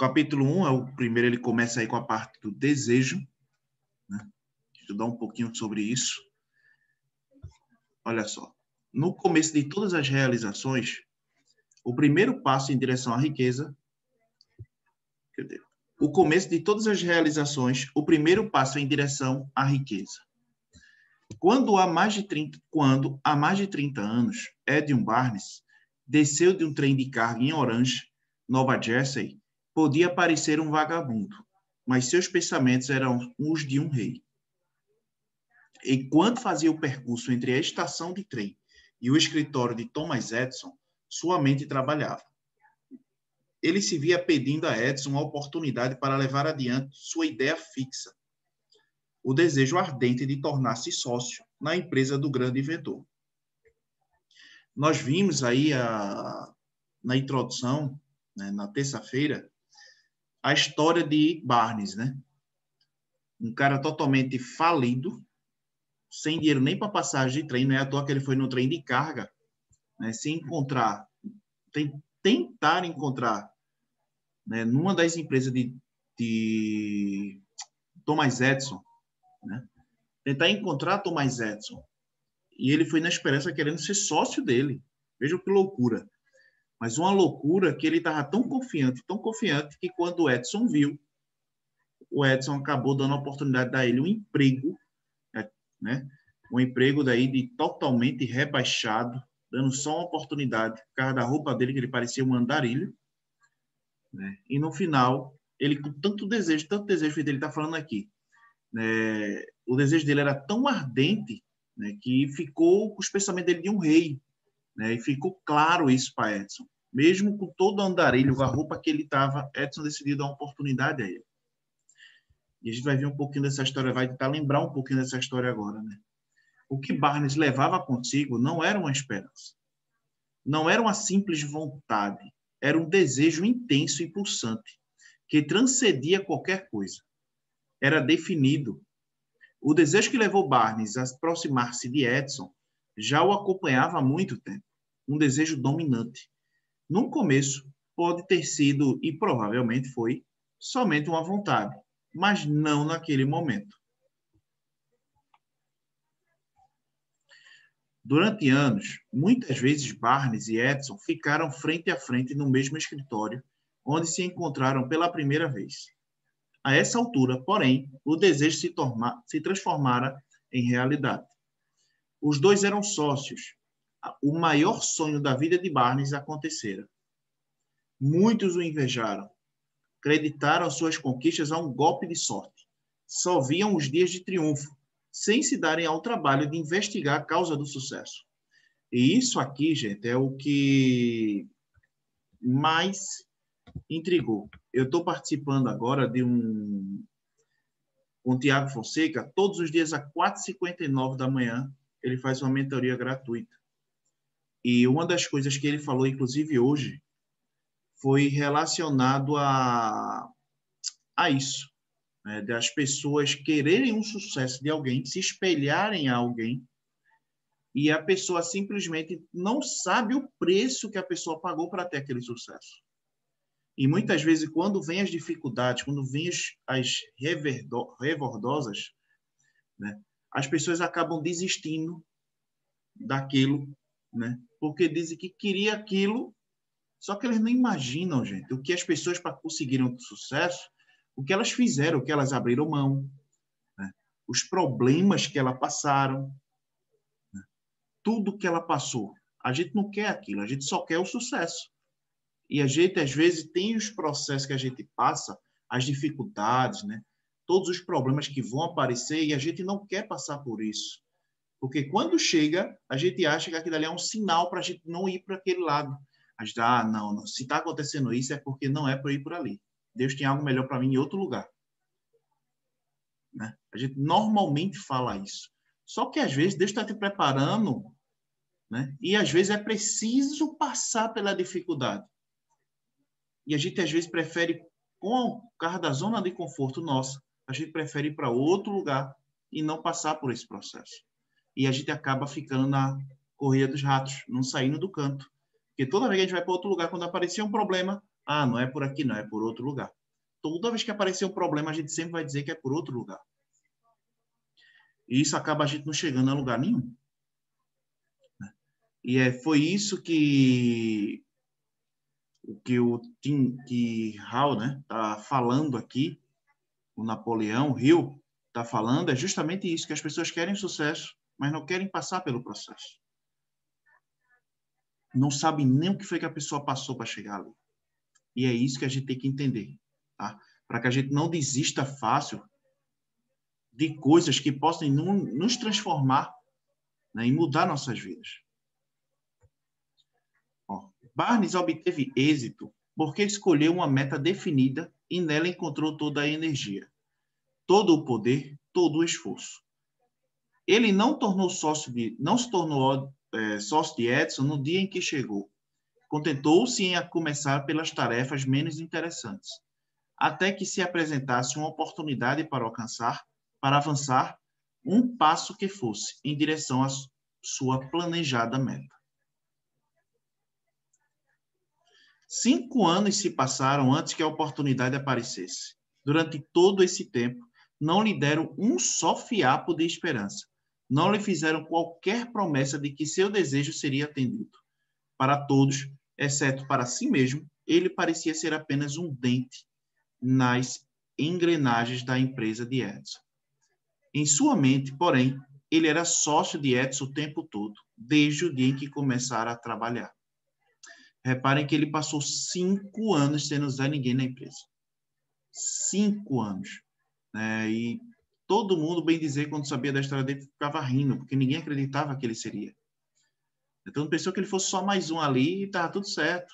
capítulo 1 é o primeiro, ele começa aí com a parte do desejo, né? Estudar um pouquinho sobre isso. Olha só, no começo de todas as realizações, o primeiro passo em direção à riqueza, o começo de todas as realizações, o primeiro passo em direção à riqueza. Quando há mais de 30 anos, Edwin Barnes desceu de um trem de carga em Orange, Nova Jersey, podia parecer um vagabundo, mas seus pensamentos eram os de um rei. Enquanto fazia o percurso entre a estação de trem e o escritório de Thomas Edison, sua mente trabalhava. Ele se via pedindo a Edison uma oportunidade para levar adiante sua ideia fixa, o desejo ardente de tornar-se sócio na empresa do grande inventor. Nós vimos aí na introdução, né, na terça-feira, a história de Barnes, né? Um cara totalmente falido, sem dinheiro nem para passagem de trem, não é à toa que ele foi no trem de carga, né, sem encontrar, tentar encontrar, né, numa das empresas de Thomas Edison, né, tentar encontrar Thomas Edison. E ele foi na esperança querendo ser sócio dele. Veja que loucura. Mas uma loucura que ele estava tão confiante, que quando o Edison viu, o Edison acabou dando a oportunidade de dar ele um emprego, né? Um emprego daí de totalmente rebaixado, dando só uma oportunidade, por causa da roupa dele, que ele parecia um andarilho, né? E no final, ele com tanto desejo que ele está falando aqui, né? O desejo dele era tão ardente, né, que ficou com os pensamentos dele de um rei, né? E ficou claro isso para Edison. Mesmo com todo o andarilho, com a roupa que ele estava, Edison decidiu dar uma oportunidade a ele. E a gente vai ver um pouquinho dessa história, vai tentar lembrar um pouquinho dessa história agora, né? O que Barnes levava consigo não era uma esperança, não era uma simples vontade, era um desejo intenso e pulsante, que transcendia qualquer coisa. Era definido. O desejo que levou Barnes a aproximar-se de Edison já o acompanhava há muito tempo, um desejo dominante. No começo, pode ter sido, e provavelmente foi, somente uma vontade, mas não naquele momento. Durante anos, muitas vezes Barnes e Edison ficaram frente a frente no mesmo escritório, onde se encontraram pela primeira vez. A essa altura, porém, o desejo se transformara em realidade. Os dois eram sócios. O maior sonho da vida de Barnes acontecera. Muitos o invejaram. Acreditaram suas conquistas a um golpe de sorte. Só viam os dias de triunfo, sem se darem ao trabalho de investigar a causa do sucesso. E isso aqui, gente, é o que mais intrigou. Eu estou participando agora de com o Tiago Fonseca, todos os dias às 4h59 da manhã, ele faz uma mentoria gratuita. E uma das coisas que ele falou, inclusive hoje, foi relacionado a isso, né? Das pessoas quererem um sucesso de alguém, se espelharem a alguém, e a pessoa simplesmente não sabe o preço que a pessoa pagou para ter aquele sucesso. E muitas vezes, quando vem as dificuldades, quando vem as reverdosas, né, as pessoas acabam desistindo daquilo, né, porque dizem que queria aquilo, só que eles não imaginam, gente, o que as pessoas para conseguirem sucesso, o que elas fizeram, o que elas abriram mão, né, os problemas que elas passaram, né, tudo que ela passou. A gente não quer aquilo, a gente só quer o sucesso. E a gente, às vezes, tem os processos que a gente passa, as dificuldades, né? Todos os problemas que vão aparecer e a gente não quer passar por isso. Porque quando chega, a gente acha que aquilo ali é um sinal para a gente não ir para aquele lado. A gente, não, se está acontecendo isso é porque não é para ir por ali. Deus tem algo melhor para mim em outro lugar. Né? A gente normalmente fala isso. Só que, às vezes, Deus está te preparando, né? E, às vezes, é preciso passar pela dificuldade. E a gente, às vezes, prefere, com causa da zona de conforto nossa, a gente prefere ir para outro lugar e não passar por esse processo. E a gente acaba ficando na corrida dos ratos, não saindo do canto. Porque toda vez que a gente vai para outro lugar, quando aparecer um problema, Ah, não é por aqui, não, é por outro lugar. Toda vez que aparecer um problema, a gente sempre vai dizer que é por outro lugar. E isso acaba a gente não chegando a lugar nenhum. E foi isso que que Hall, né, tá falando aqui, o Napoleão Hill tá falando, é justamente isso, que as pessoas querem sucesso, mas não querem passar pelo processo. Não sabem nem o que foi que a pessoa passou para chegar ali. E é isso que a gente tem que entender, tá? Para que a gente não desista fácil de coisas que possam nos transformar, né, e mudar nossas vidas. Ó, Barnes obteve êxito porque escolheu uma meta definida e nela encontrou toda a energia, todo o poder, todo o esforço. Ele não se tornou sócio de Edison no dia em que chegou. Contentou-se em começar pelas tarefas menos interessantes, até que se apresentasse uma oportunidade para avançar um passo que fosse em direção à sua planejada meta. 5 anos se passaram antes que a oportunidade aparecesse. Durante todo esse tempo, não lhe deram um só fiapo de esperança. Não lhe fizeram qualquer promessa de que seu desejo seria atendido. Para todos, exceto para si mesmo, ele parecia ser apenas um dente nas engrenagens da empresa de Edison. Em sua mente, porém, ele era sócio de Edison o tempo todo, desde o dia em que começara a trabalhar. Reparem que ele passou 5 anos sem usar ninguém na empresa. 5 anos. E todo mundo, bem dizer, quando sabia da história dele, ficava rindo, porque ninguém acreditava que ele seria. Então, pensou que ele fosse só mais um ali e estava tudo certo.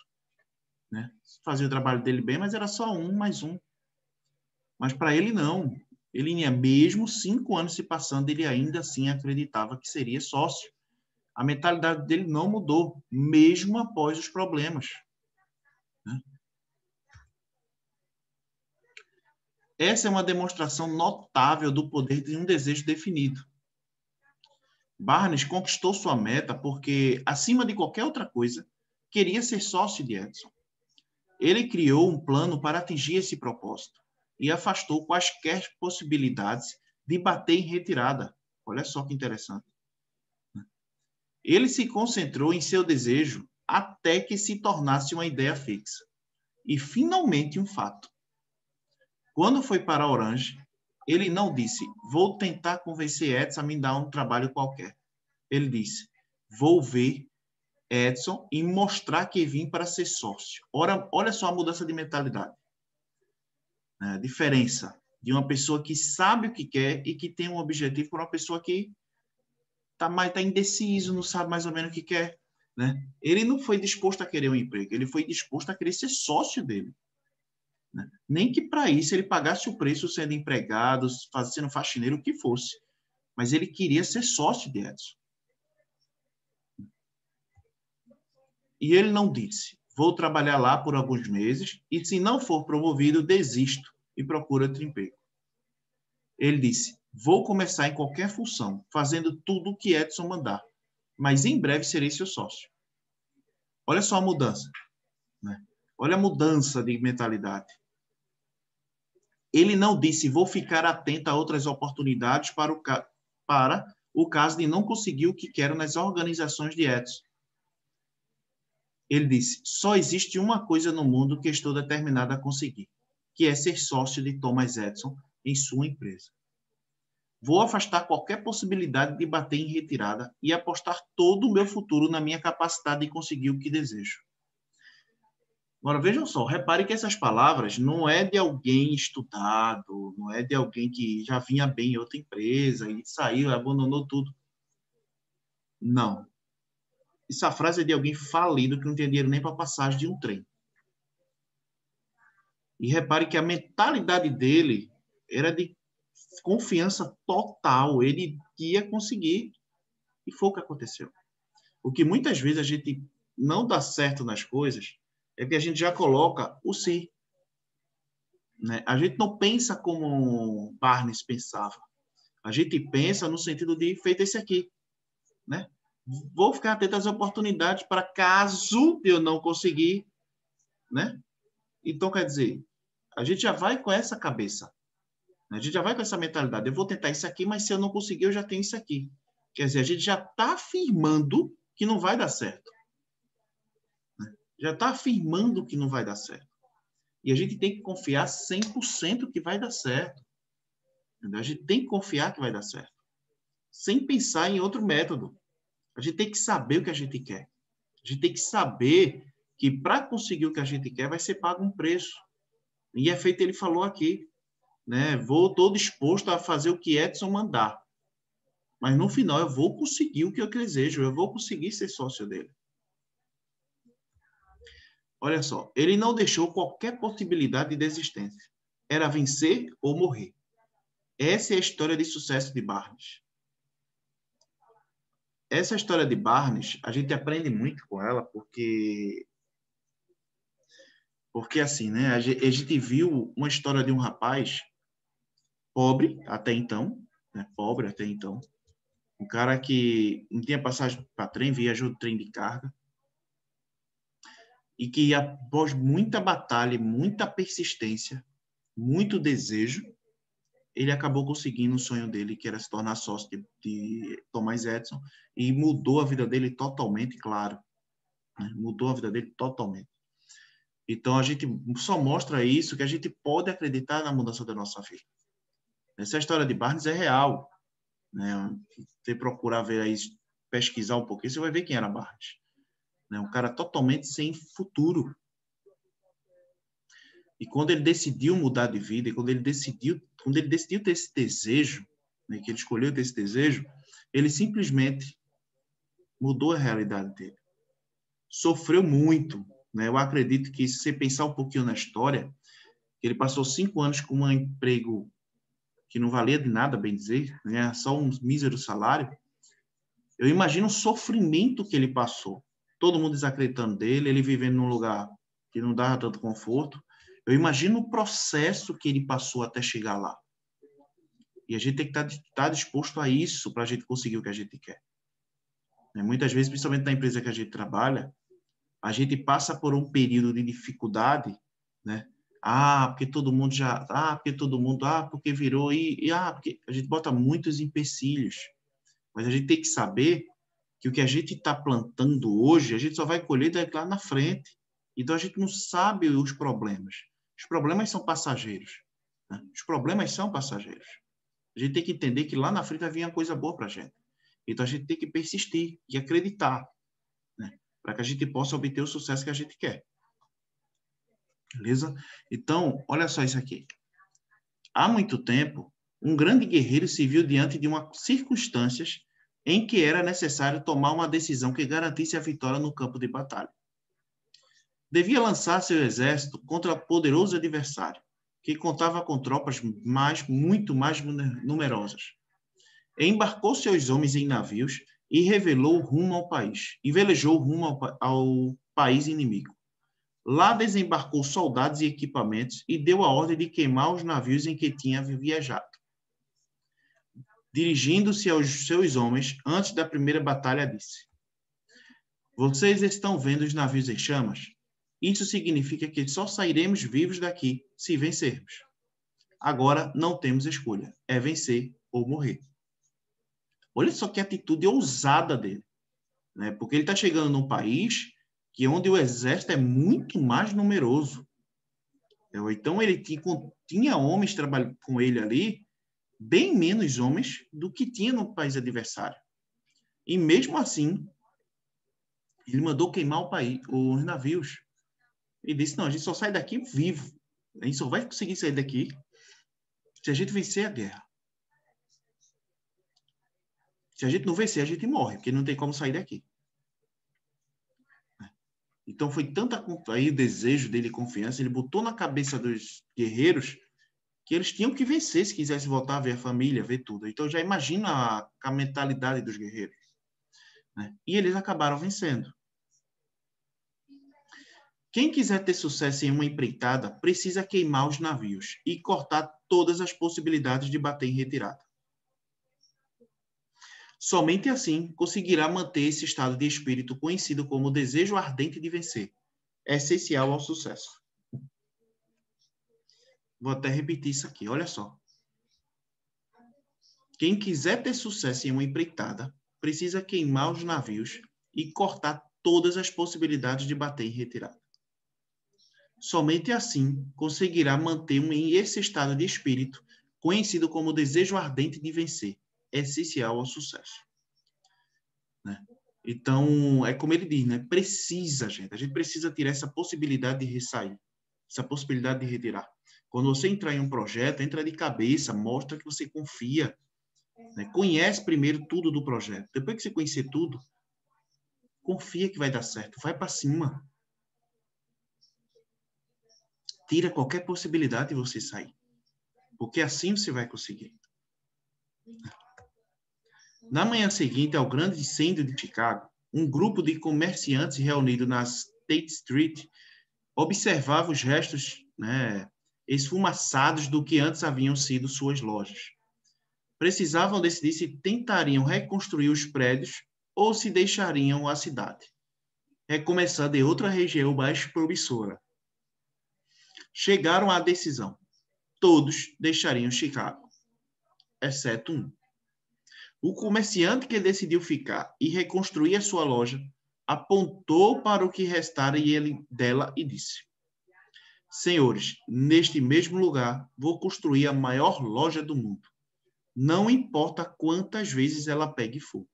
Né? Fazia o trabalho dele bem, mas era só um mais um. Mas para ele, não. Ele, mesmo 5 anos se passando, ele ainda assim acreditava que seria sócio. A mentalidade dele não mudou, mesmo após os problemas. Né? Essa é uma demonstração notável do poder de um desejo definido. Barnes conquistou sua meta porque, acima de qualquer outra coisa, queria ser sócio de Edison. Ele criou um plano para atingir esse propósito e afastou quaisquer possibilidades de bater em retirada. Olha só que interessante. Ele se concentrou em seu desejo até que se tornasse uma ideia fixa. E, finalmente, um fato. Quando foi para a Orange, ele não disse, vou tentar convencer Edson a me dar um trabalho qualquer. Ele disse, vou ver Edson e mostrar que vim para ser sócio. Olha só a mudança de mentalidade. A diferença de uma pessoa que sabe o que quer e que tem um objetivo para uma pessoa que tá indeciso, não sabe mais ou menos o que quer. Né? Ele não foi disposto a querer um emprego, ele foi disposto a querer ser sócio dele. Né? Nem que para isso ele pagasse o preço sendo empregado, sendo faxineiro, o que fosse. Mas ele queria ser sócio de Edison. E ele não disse, vou trabalhar lá por alguns meses e se não for promovido, desisto e procuro outro emprego. Ele disse, vou começar em qualquer função, fazendo tudo o que Edison mandar, mas em breve serei seu sócio. Olha só a mudança. Né? Olha a mudança de mentalidade. Ele não disse, vou ficar atento a outras oportunidades para o caso de não conseguir o que quero nas organizações de Edison. Ele disse, só existe uma coisa no mundo que estou determinado a conseguir, que é ser sócio de Thomas Edison em sua empresa. Vou afastar qualquer possibilidade de bater em retirada e apostar todo o meu futuro na minha capacidade de conseguir o que desejo. Agora, vejam só, repare que essas palavras não é de alguém estudado, não é de alguém que já vinha bem em outra empresa e saiu, abandonou tudo. Não. Essa frase é de alguém falido que não tem dinheiro nem para passagem de um trem. E repare que a mentalidade dele era de confiança total. Ele ia conseguir. E foi o que aconteceu. O que muitas vezes a gente não dá certo nas coisas é que a gente já coloca o si. Né? A gente não pensa como Barnes pensava. A gente pensa no sentido de feito esse aqui. Né? Vou ficar atento às oportunidades para caso eu não conseguir, né? Então, quer dizer, a gente já vai com essa cabeça. A gente já vai com essa mentalidade. Eu vou tentar isso aqui, mas se eu não conseguir, eu já tenho isso aqui. Quer dizer, a gente já está afirmando que não vai dar certo. Já está afirmando que não vai dar certo. E a gente tem que confiar 100% que vai dar certo. A gente tem que confiar que vai dar certo. Sem pensar em outro método. A gente tem que saber o que a gente quer. A gente tem que saber que para conseguir o que a gente quer vai ser pago um preço. E é feito, ele falou aqui, né? Estou disposto a fazer o que Edson mandar. Mas no final eu vou conseguir o que eu desejo, eu vou conseguir ser sócio dele. Olha só, ele não deixou qualquer possibilidade de desistência. Era vencer ou morrer. Essa é a história de sucesso de Barnes. Essa história de Barnes, a gente aprende muito com ela, porque assim, né? A gente viu uma história de um rapaz pobre até então, né? Pobre até então. Um cara que não tinha passagem para trem, viajou de trem de carga. E que, após muita batalha, muita persistência, muito desejo, ele acabou conseguindo o sonho dele, que era se tornar sócio de Thomas Edison, e mudou a vida dele totalmente, claro. Né? Mudou a vida dele totalmente. Então, a gente só mostra isso, que a gente pode acreditar na mudança da nossa vida. Essa história de Barnes é real. Né? Você procurar ver aí, pesquisar um pouquinho, você vai ver quem era Barnes. Né? Um cara totalmente sem futuro. E quando ele decidiu mudar de vida, e quando ele decidiu ter esse desejo, né, que ele escolheu ter esse desejo, ele simplesmente mudou a realidade dele. Sofreu muito. Né? Eu acredito que, se você pensar um pouquinho na história, ele passou 5 anos com um emprego que não valia de nada, bem dizer, né? Só um mísero salário. Eu imagino o sofrimento que ele passou. Todo mundo desacreditando dele, ele vivendo num lugar que não dava tanto conforto. Eu imagino o processo que ele passou até chegar lá. E a gente tem que estar disposto a isso para a gente conseguir o que a gente quer. Muitas vezes, principalmente na empresa que a gente trabalha, a gente passa por um período de dificuldade, né? Porque todo mundo já... porque virou... porque a gente bota muitos empecilhos. Mas a gente tem que saber que o que a gente está plantando hoje, a gente só vai colher daqui lá na frente. Então, a gente não sabe os problemas. Os problemas são passageiros. Né? Os problemas são passageiros. A gente tem que entender que lá na frente vai vir uma coisa boa para a gente. Então, a gente tem que persistir e acreditar, né? Para que a gente possa obter o sucesso que a gente quer. Beleza? Então, olha só isso aqui. Há muito tempo, um grande guerreiro se viu diante de uma circunstâncias em que era necessário tomar uma decisão que garantisse a vitória no campo de batalha. Devia lançar seu exército contra poderoso adversário, que contava com tropas muito mais numerosas. Embarcou seus homens em navios e velejou rumo ao país inimigo. Lá desembarcou soldados e equipamentos e deu a ordem de queimar os navios em que tinha viajado. Dirigindo-se aos seus homens, antes da primeira batalha, disse: Vocês estão vendo os navios em chamas? Isso significa que só sairemos vivos daqui se vencermos. Agora não temos escolha, é vencer ou morrer. Olha só que atitude ousada dele, né? Porque ele está chegando num país que onde o exército é muito mais numeroso. Então ele tinha homens trabalhando com ele ali, bem menos homens do que tinha no país adversário. E mesmo assim, ele mandou queimar os navios. E disse, não, a gente só sai daqui vivo. A gente só vai conseguir sair daqui se a gente vencer a guerra. Se a gente não vencer, a gente morre, porque não tem como sair daqui. Então foi tanta aí o desejo dele, confiança, ele botou na cabeça dos guerreiros que eles tinham que vencer se quisessem voltar a ver a família, ver tudo. Então já imagina a mentalidade dos guerreiros. Né? E eles acabaram vencendo. Quem quiser ter sucesso em uma empreitada precisa queimar os navios e cortar todas as possibilidades de bater em retirada. Somente assim conseguirá manter esse estado de espírito conhecido como desejo ardente de vencer, essencial ao sucesso. Vou até repetir isso aqui, olha só. Quem quiser ter sucesso em uma empreitada, precisa queimar os navios e cortar todas as possibilidades de bater em retirada. Somente assim conseguirá manter esse estado de espírito, conhecido como desejo ardente de vencer, essencial ao sucesso. Né? Então, é como ele diz, né? Precisa, gente. A gente precisa tirar essa possibilidade de ressair, essa possibilidade de retirar. Quando você entrar em um projeto, entra de cabeça, mostra que você confia, né? Conhece primeiro tudo do projeto. Depois que você conhecer tudo, confia que vai dar certo. Vai para cima. Tira qualquer possibilidade de você sair. Porque assim você vai conseguir. Na manhã seguinte ao grande incêndio de Chicago, um grupo de comerciantes reunido na State Street observava os restos, né, esfumaçados do que antes haviam sido suas lojas. Precisavam decidir se tentariam reconstruir os prédios ou se deixariam a cidade, recomeçando em outra região mais promissora. Chegaram à decisão. Todos deixariam Chicago, exceto um. O comerciante que decidiu ficar e reconstruir a sua loja apontou para o que restara dela e disse: Senhores, neste mesmo lugar vou construir a maior loja do mundo. Não importa quantas vezes ela pegue fogo.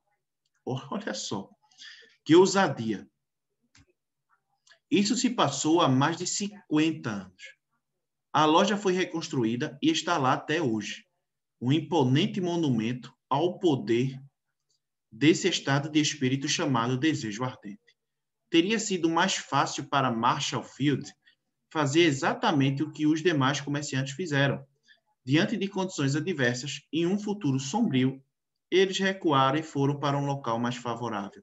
Olha só, que ousadia. Isso se passou há mais de 50 anos. A loja foi reconstruída e está lá até hoje. Um imponente monumento ao poder desse estado de espírito chamado desejo ardente. Teria sido mais fácil para Marshall Field fazer exatamente o que os demais comerciantes fizeram. Diante de condições adversas, em um futuro sombrio, eles recuaram e foram para um local mais favorável.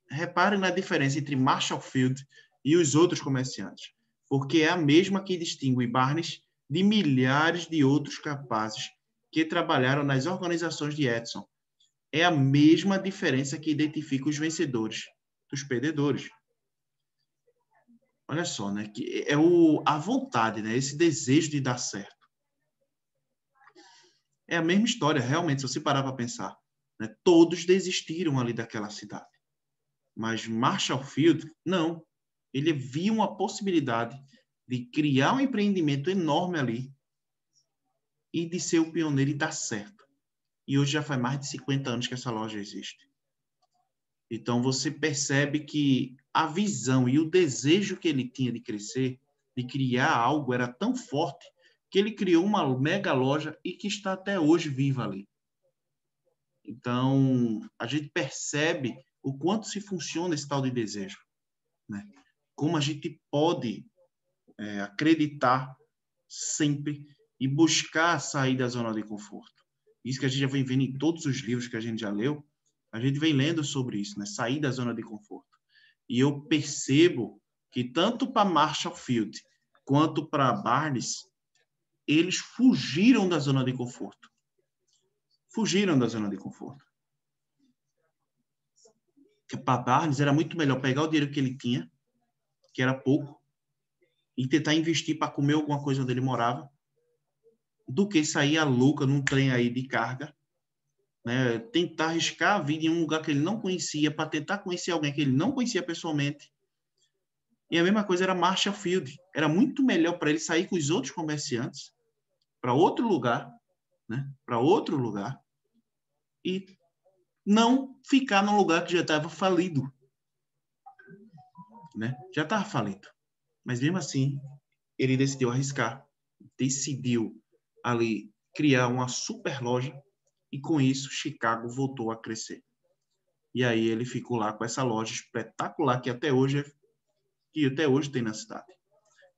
Reparem na diferença entre Marshall Field e os outros comerciantes, porque é a mesma que distingue Barnes de milhares de outros capazes que trabalharam nas organizações de Edison. É a mesma diferença que identifica os vencedores dos perdedores. Olha só, né? Que é a vontade, né? Esse desejo de dar certo. É a mesma história, realmente, se você parar para pensar. Né? Todos desistiram ali daquela cidade. Mas Marshall Field, não. Ele via uma possibilidade de criar um empreendimento enorme ali e de ser o pioneiro e dar certo. E hoje já faz mais de 50 anos que essa loja existe. Então, você percebe que a visão e o desejo que ele tinha de crescer, de criar algo, era tão forte que ele criou uma mega loja e que está até hoje viva ali. Então, a gente percebe o quanto se funciona esse tal de desejo, né? Como a gente pode acreditar sempre e buscar sair da zona de conforto. Isso que a gente já vem vendo em todos os livros que a gente já leu, a gente vem lendo sobre isso, né? Sair da zona de conforto. E eu percebo que tanto para Marshall Field quanto para Barnes, eles fugiram da zona de conforto. Fugiram da zona de conforto. Porque para Barnes era muito melhor pegar o dinheiro que ele tinha, que era pouco, e tentar investir para comer alguma coisa onde ele morava, do que sair a louca num trem aí de carga, né? Tentar arriscar a vida em um lugar que ele não conhecia, para tentar conhecer alguém que ele não conhecia pessoalmente. E a mesma coisa era Marshall Field. Era muito melhor para ele sair com os outros comerciantes para outro lugar, né? Para outro lugar, e não ficar num lugar que já estava falido, né? Já estava falido. Mas mesmo assim, ele decidiu arriscar, decidiu ali criar uma super loja e com isso Chicago voltou a crescer. E aí ele ficou lá com essa loja espetacular que até hoje tem na cidade.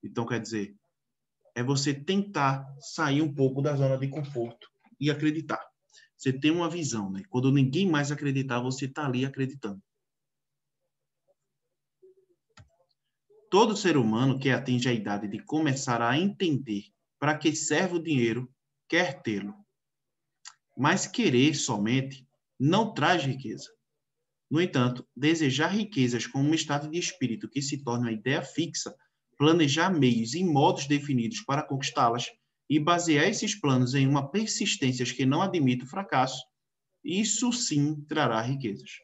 Então, quer dizer, é você tentar sair um pouco da zona de conforto e acreditar. Você tem uma visão, né? Quando ninguém mais acreditar, você está ali acreditando. Todo ser humano que atinge a idade de começar a entender para que serve o dinheiro, quer tê-lo. Mas querer somente não traz riqueza. No entanto, desejar riquezas como um estado de espírito que se torna uma ideia fixa planejar meios e modos definidos para conquistá-las e basear esses planos em uma persistência que não admite o fracasso, isso sim trará riquezas.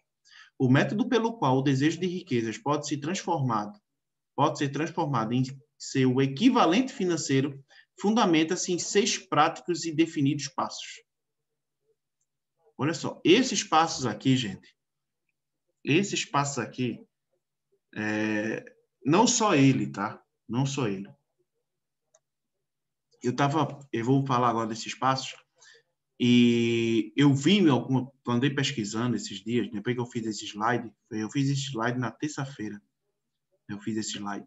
O método pelo qual o desejo de riquezas pode ser transformado em seu equivalente financeiro fundamenta-se em 6 práticos e definidos passos. Olha só, esses passos aqui, gente, não só ele, tá? Não só ele. Eu vou falar agora desses passos, e eu vi andei pesquisando esses dias, depois que eu fiz esse slide na terça-feira, eu fiz esse slide.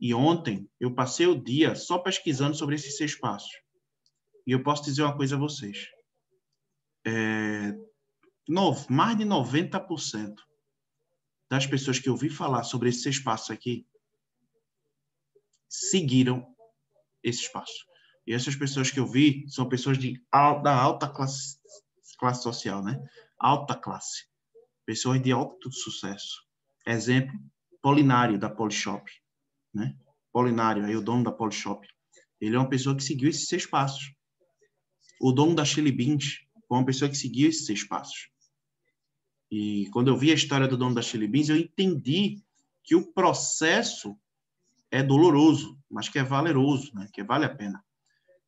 E ontem eu passei o dia só pesquisando sobre esses 6 passos. E eu posso dizer uma coisa a vocês. Mais de 90% das pessoas que eu vi falar sobre esses 6 passos aqui seguiram esses passos. E essas pessoas que eu vi são pessoas da alta classe social, né? Alta classe. Pessoas de alto sucesso. Exemplo, Polinário, da Polishop, né? Polinário, aí o dono da Polishop. Ele é uma pessoa que seguiu esses 6 passos. O dono da Chili Beans foi uma pessoa que seguiu esses 6 passos. E quando eu vi a história do dono da Chili Beans, eu entendi que o processo é doloroso, mas que é valeroso, né? Que vale a pena.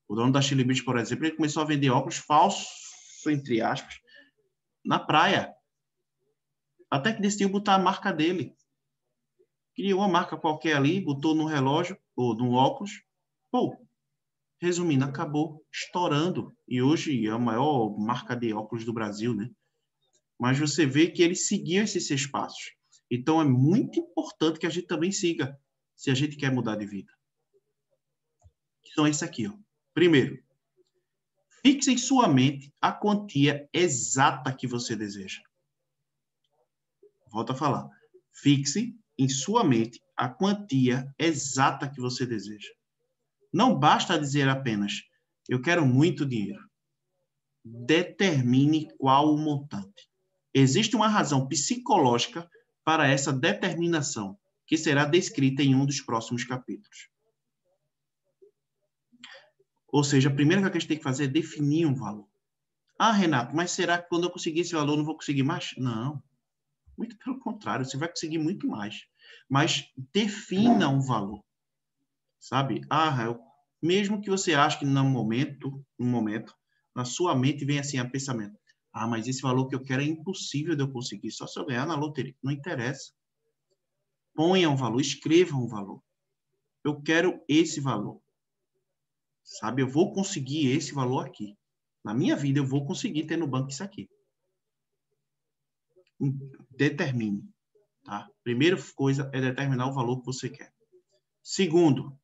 O dono da Chili Beans, por exemplo, ele começou a vender óculos falsos, entre aspas, na praia. Até que decidiu botar a marca dele. Criou uma marca qualquer ali, botou no relógio, ou no óculos. Pô, resumindo, acabou estourando. E hoje é a maior marca de óculos do Brasil, né? Mas você vê que ele seguiu esses 6 passos. Então, é muito importante que a gente também siga, se a gente quer mudar de vida. Então, é isso aqui, ó. Primeiro, fixe em sua mente a quantia exata que você deseja. Volto a falar. Fixe em sua mente a quantia exata que você deseja. Não basta dizer apenas, eu quero muito dinheiro. Determine qual o montante. Existe uma razão psicológica para essa determinação, que será descrita em um dos próximos capítulos. Ou seja, a primeira coisa que a gente tem que fazer é definir um valor. Ah, Renato, mas será que quando eu conseguir esse valor eu não vou conseguir mais? Não. Muito pelo contrário, você vai conseguir muito mais. Mas defina um valor. Sabe? Mesmo que você ache que no momento, na sua mente vem assim a pensamento. Mas esse valor que eu quero é impossível de eu conseguir, só se eu ganhar na loteria. Não interessa. Ponha um valor, escreva um valor. Eu quero esse valor. Sabe? Eu vou conseguir esse valor aqui. Na minha vida, eu vou conseguir ter no banco isso aqui. Determine. Tá? Primeira coisa é determinar o valor que você quer. Segundo,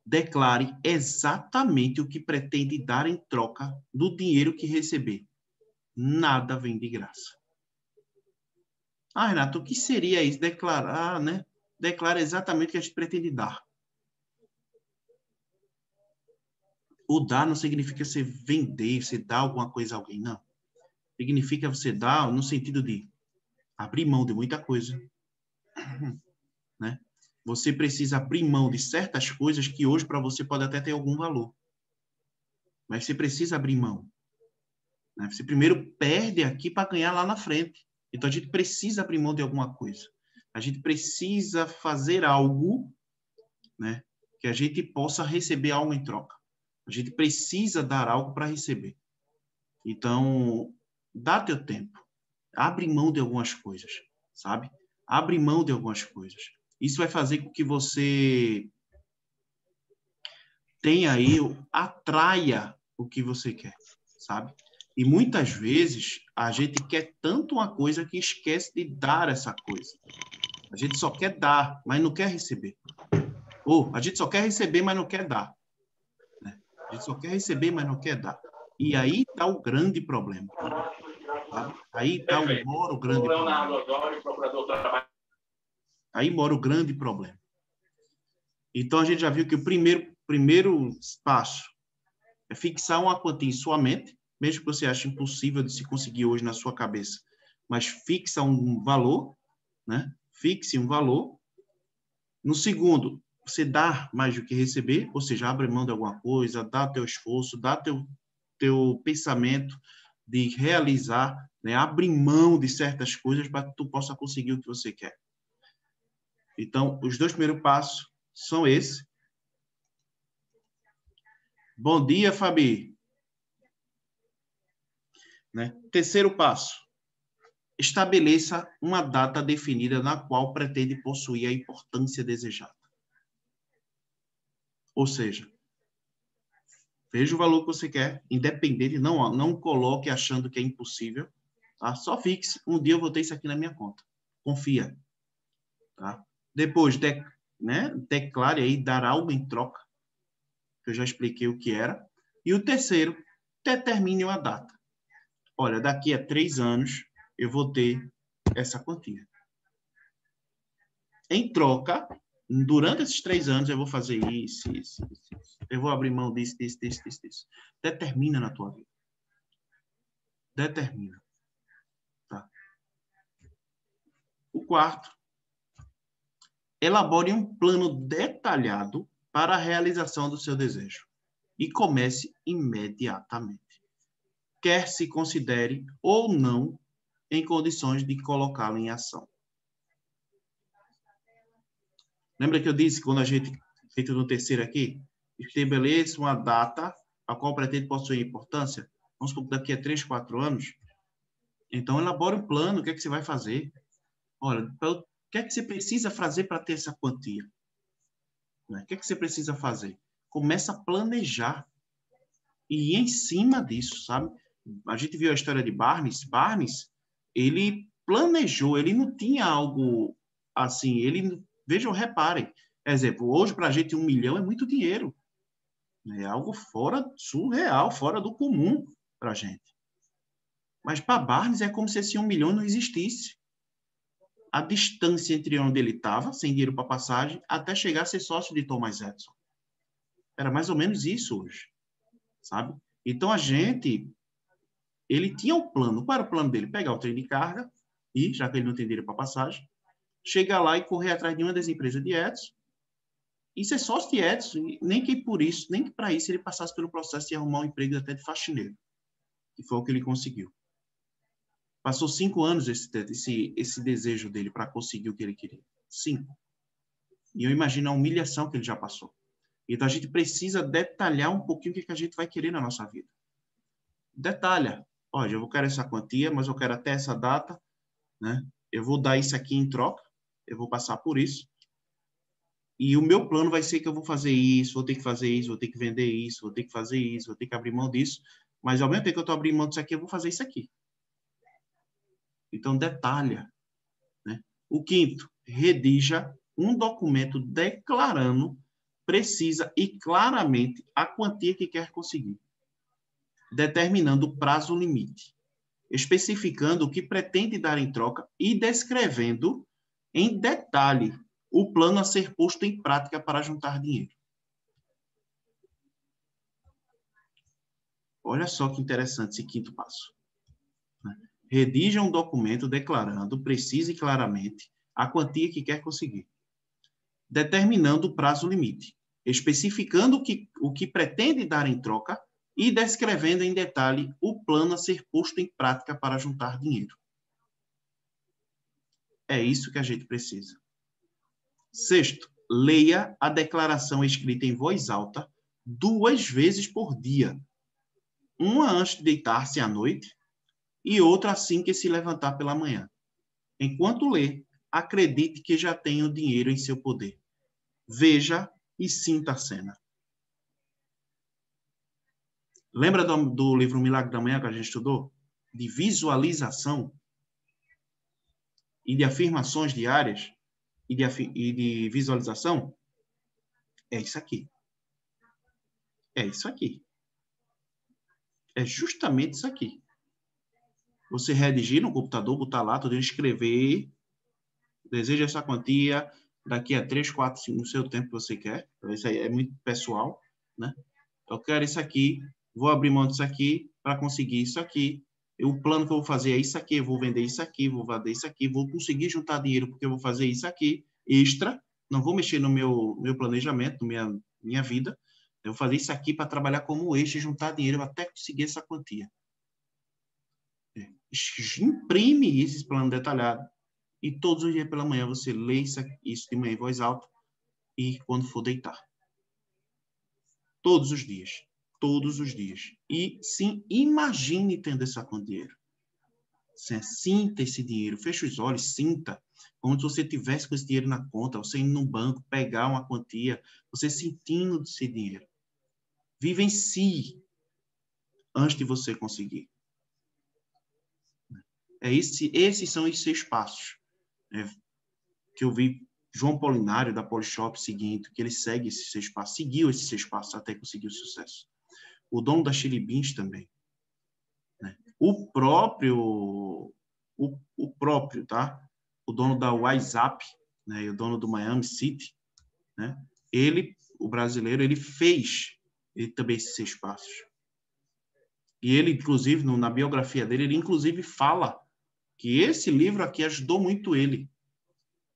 declare exatamente o que pretende dar em troca do dinheiro que receber. Nada vem de graça. Renato, o que seria isso? Declarar, né? Declara exatamente o que a gente pretende dar. O dar não significa você vender, você dar alguma coisa a alguém, não. Significa você dar no sentido de abrir mão de muita coisa, né? Você precisa abrir mão de certas coisas que hoje para você pode até ter algum valor. Mas você precisa abrir mão. Né? Você primeiro perde aqui para ganhar lá na frente. Então a gente precisa abrir mão de alguma coisa. A gente precisa fazer algo, né, que a gente possa receber algo em troca. A gente precisa dar algo para receber. Então, dá teu tempo. Abre mão de algumas coisas, sabe? Abre mão de algumas coisas. Isso vai fazer com que você tenha aí, atraia o que você quer, sabe? E muitas vezes a gente quer tanto uma coisa que esquece de dar essa coisa. A gente só quer dar, mas não quer receber. Ou a gente só quer receber, mas não quer dar. Né? A gente só quer receber, mas não quer dar. E aí está o grande problema. Sabe? Aí mora o grande problema. Aí mora o grande problema. Então, a gente já viu que o primeiro passo é fixar uma quantia em sua mente, mesmo que você ache impossível de se conseguir hoje na sua cabeça, mas fixa um valor, né? Fixe um valor, No segundo, você dá mais do que receber, ou seja, abre mão de alguma coisa, dá teu esforço, dá teu pensamento de realizar, né? Abre mão de certas coisas para que tu possa conseguir o que você quer. Então, os 2 primeiros passos são esses. Bom dia, Fabi. Né? Terceiro passo. Estabeleça uma data definida na qual pretende possuir a importância desejada. Ou seja, veja o valor que você quer, independente, não coloque achando que é impossível, tá? Só fixe, um dia eu vou ter isso aqui na minha conta. Confia. Tá? Depois, declare aí, dar algo em troca, que eu já expliquei o que era. E o terceiro, determine uma data. Olha, daqui a 3 anos, eu vou ter essa quantia. Em troca, durante esses 3 anos, eu vou fazer isso. Eu vou abrir mão disso. Determina na tua vida. Determina. Tá? O quarto, elabore um plano detalhado para a realização do seu desejo e comece imediatamente. Quer se considere ou não em condições de colocá-lo em ação. Lembra que eu disse, quando a gente, feito no terceiro aqui, estabeleça uma data a qual pretende possuir importância? Vamos supor que daqui a 3, 4 anos. Então, elabore um plano, o que é que você vai fazer? Olha, o que é que você precisa fazer para ter essa quantia? O que é que você precisa fazer? Começa a planejar. E em cima disso, sabe? A gente viu a história de Barnes. Barnes, ele planejou, ele não tinha algo assim, vejam, reparem, exemplo, hoje para a gente 1 milhão é muito dinheiro, é algo surreal, fora do comum para a gente. Mas para Barnes é como se esse 1 milhão não existisse. A distância entre onde ele estava, sem dinheiro para passagem, até chegar a ser sócio de Thomas Edison. Era mais ou menos isso hoje, sabe? Então ele tinha um plano. Qual era o plano dele? Pegar o trem de carga e, já que ele não tem dinheiro para passagem, chegar lá e correr atrás de uma das empresas de Edison e ser sócio de Edison. Nem que para isso ele passasse pelo processo de arrumar um emprego até de faxineiro, que foi o que ele conseguiu. Passou 5 anos esse desejo dele para conseguir o que ele queria. 5. E eu imagino a humilhação que ele já passou. Então a gente precisa detalhar um pouquinho o que a gente vai querer na nossa vida. Detalha. Olha, eu quero essa quantia, mas eu quero até essa data, né? Eu vou dar isso aqui em troca, eu vou passar por isso. E o meu plano vai ser que eu vou fazer isso, vou ter que fazer isso, vou ter que vender isso, vou ter que fazer isso, vou ter que abrir mão disso. Mas ao mesmo tempo que eu estou abrindo mão disso aqui, eu vou fazer isso aqui. Então, detalha. Né? O quinto, redija um documento declarando precisa e claramente a quantia que quer conseguir, determinando o prazo limite, especificando o que pretende dar em troca e descrevendo em detalhe o plano a ser posto em prática para juntar dinheiro. Olha só que interessante esse quinto passo. Redija um documento declarando, precisa e claramente, a quantia que quer conseguir, determinando o prazo limite, especificando o que pretende dar em troca e descrevendo em detalhe o plano a ser posto em prática para juntar dinheiro. É isso que a gente precisa. Sexto, leia a declaração escrita em voz alta 2 vezes por dia. Uma antes de deitar-se à noite e outra assim que se levantar pela manhã. Enquanto lê, acredite que já tem o dinheiro em seu poder. Veja e sinta a cena. Lembra do livro Milagre da Manhã que a gente estudou? De visualização e de afirmações diárias e de visualização? É isso aqui. É isso aqui. É justamente isso aqui. Você redigir no computador, botar lá, tudo, escrever, deseja essa quantia daqui a 3, 4, 5, no seu tempo que você quer. Isso aí é muito pessoal, né? Eu quero isso aqui, vou abrir mão disso aqui para conseguir isso aqui. O plano que eu vou fazer é isso aqui, eu vou vender isso aqui, vou vender isso aqui, vou conseguir juntar dinheiro porque eu vou fazer isso aqui, extra, não vou mexer no meu planejamento, minha vida, eu vou fazer isso aqui para trabalhar como eixo e juntar dinheiro até conseguir essa quantia. Imprime esse plano detalhado e todos os dias pela manhã você lê isso de manhã em voz alta e quando for deitar. Todos os dias. Todos os dias. E sim, imagine tendo essa quantia de dinheiro. Sinta esse dinheiro, feche os olhos, sinta como se você tivesse com esse dinheiro na conta, você indo no banco, pegar uma quantia, você sentindo esse dinheiro. Vivencie antes de você conseguir. Esses são os 6 passos, né, que eu vi João Polinário, da Polishop, seguindo, que ele segue esses 6 passos, seguiu esses 6 passos até conseguir o sucesso. O dono da Chili Beans também. Né? O próprio, tá? O dono da WhatsApp, né? E o dono do Miami City, né? O brasileiro, ele também esses 6 passos. E ele, inclusive, na biografia dele, ele inclusive fala que esse livro aqui ajudou muito ele,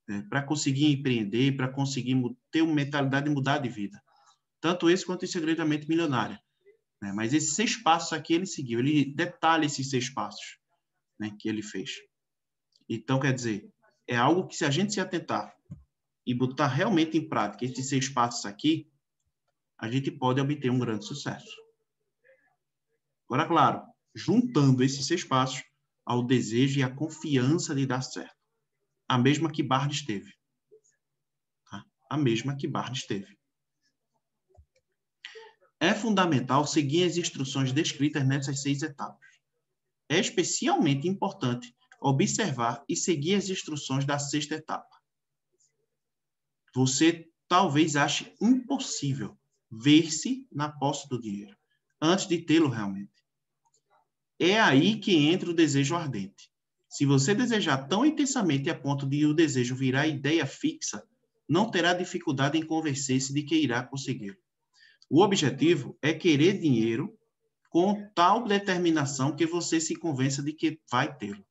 né, para conseguir empreender, para conseguir ter uma mentalidade de mudar de vida. Tanto esse quanto o Segredo da Mente Milionária. Né? Mas esses 6 passos aqui ele seguiu, ele detalha esses 6 passos, né, que ele fez. Então, quer dizer, é algo que se a gente se atentar e botar realmente em prática esses 6 passos aqui, a gente pode obter um grande sucesso. Agora, claro, juntando esses 6 passos ao desejo e à confiança de dar certo. A mesma que Barnes teve. Tá? A mesma que Barnes teve. É fundamental seguir as instruções descritas nessas 6 etapas. É especialmente importante observar e seguir as instruções da 6ª etapa. Você talvez ache impossível ver-se na posse do dinheiro, antes de tê-lo realmente. É aí que entra o desejo ardente. Se você desejar tão intensamente a ponto de o desejo virar ideia fixa, não terá dificuldade em convencer-se de que irá conseguir. O objetivo é querer dinheiro com tal determinação que você se convença de que vai tê-lo.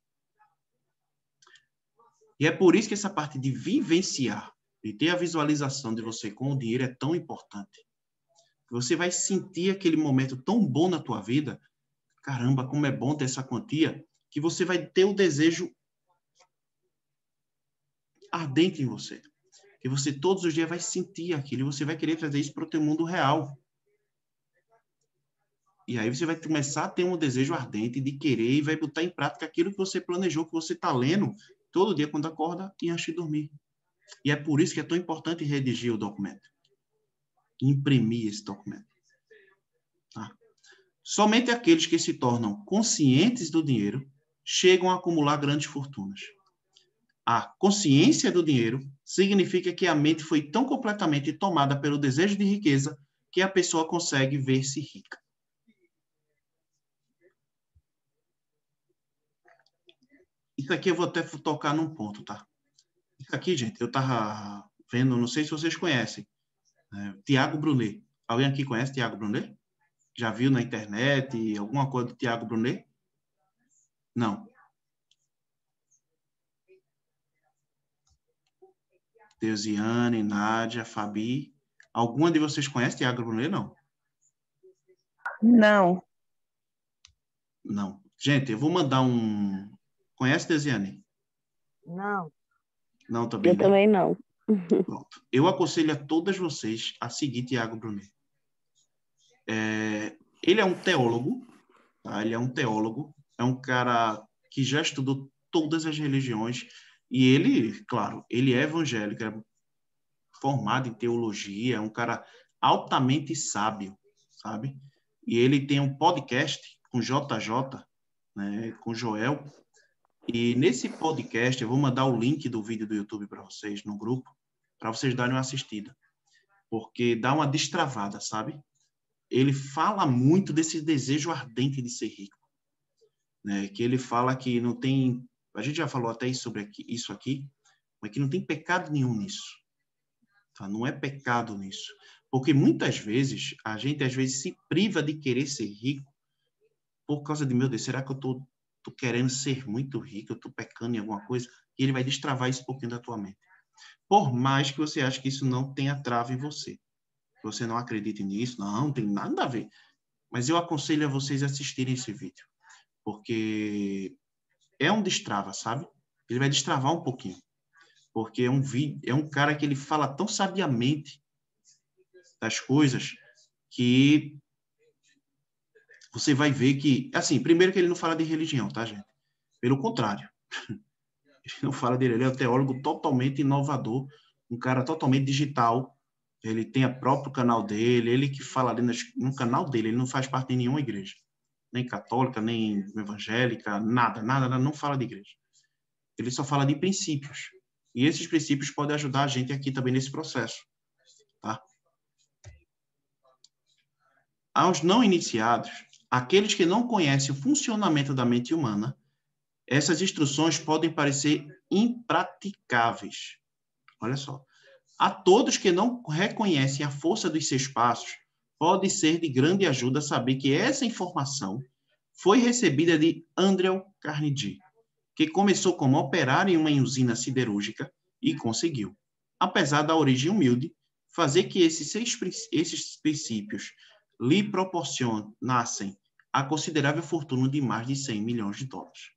E é por isso que essa parte de vivenciar e ter a visualização de você com o dinheiro é tão importante. Você vai sentir aquele momento tão bom na tua vida, caramba, como é bom ter essa quantia, que você vai ter o desejo ardente em você. Que você todos os dias vai sentir aquilo e você vai querer trazer isso para o teu mundo real. E aí você vai começar a ter um desejo ardente de querer e vai botar em prática aquilo que você planejou, que você está lendo todo dia quando acorda e antes de dormir. E é por isso que é tão importante redigir o documento. Imprimir esse documento. Tá? Somente aqueles que se tornam conscientes do dinheiro chegam a acumular grandes fortunas. A consciência do dinheiro significa que a mente foi tão completamente tomada pelo desejo de riqueza que a pessoa consegue ver-se rica. Isso aqui eu vou até tocar num ponto, tá? Isso aqui, gente, eu tava vendo, não sei se vocês conhecem, Tiago Brunet. Alguém aqui conhece Tiago Brunet? Já viu na internet alguma coisa do Tiago Brunet? Não. Deusiane, Nádia, Fabi. Alguma de vocês conhece Tiago Brunet? Não. Não. Não. Gente, eu vou mandar um... Conhece, Deusiane? Não. Não, também, Eu né? também não. Pronto. Eu aconselho a todas vocês a seguir Tiago Brunet. Ele é um teólogo, tá? Ele é um teólogo, é um cara que já estudou todas as religiões e ele, claro, ele é evangélico, é formado em teologia, é um cara altamente sábio, sabe? E ele tem um podcast com JJ, né, com Joel, e nesse podcast eu vou mandar o link do vídeo do YouTube para vocês no grupo, para vocês darem uma assistida, porque dá uma destravada, sabe? Ele fala muito desse desejo ardente de ser rico, né? Que ele fala que não tem, a gente já falou até sobre isso aqui, mas que não tem pecado nenhum nisso. Tá? Não é pecado nisso. Porque muitas vezes, a gente às vezes se priva de querer ser rico por causa de, meu Deus, será que eu tô querendo ser muito rico, eu tô pecando em alguma coisa? E ele vai destravar isso um pouquinho da tua mente. Por mais que você ache que isso não tenha trava em você, que você não acredite nisso, não tem nada a ver. Mas eu aconselho a vocês assistirem esse vídeo, porque é um destrava, sabe? Ele vai destravar um pouquinho, porque é um cara que ele fala tão sabiamente das coisas que você vai ver que, assim, primeiro que ele não fala de religião, tá, gente? Pelo contrário, ele não fala dele, ele é um teólogo totalmente inovador, um cara totalmente digital, ele tem o próprio canal dele, ele que fala ali no canal dele, ele não faz parte de nenhuma igreja, nem católica, nem evangélica, nada, não fala de igreja. Ele só fala de princípios. E esses princípios podem ajudar a gente aqui também nesse processo, tá? Aos não iniciados, aqueles que não conhecem o funcionamento da mente humana, essas instruções podem parecer impraticáveis. Olha só. A todos que não reconhecem a força dos seus passos, pode ser de grande ajuda saber que essa informação foi recebida de Andrew Carnegie, que começou como operário em uma usina siderúrgica e conseguiu, apesar da origem humilde, fazer que esses princípios lhe proporcionassem a considerável fortuna de mais de 100 milhões de dólares.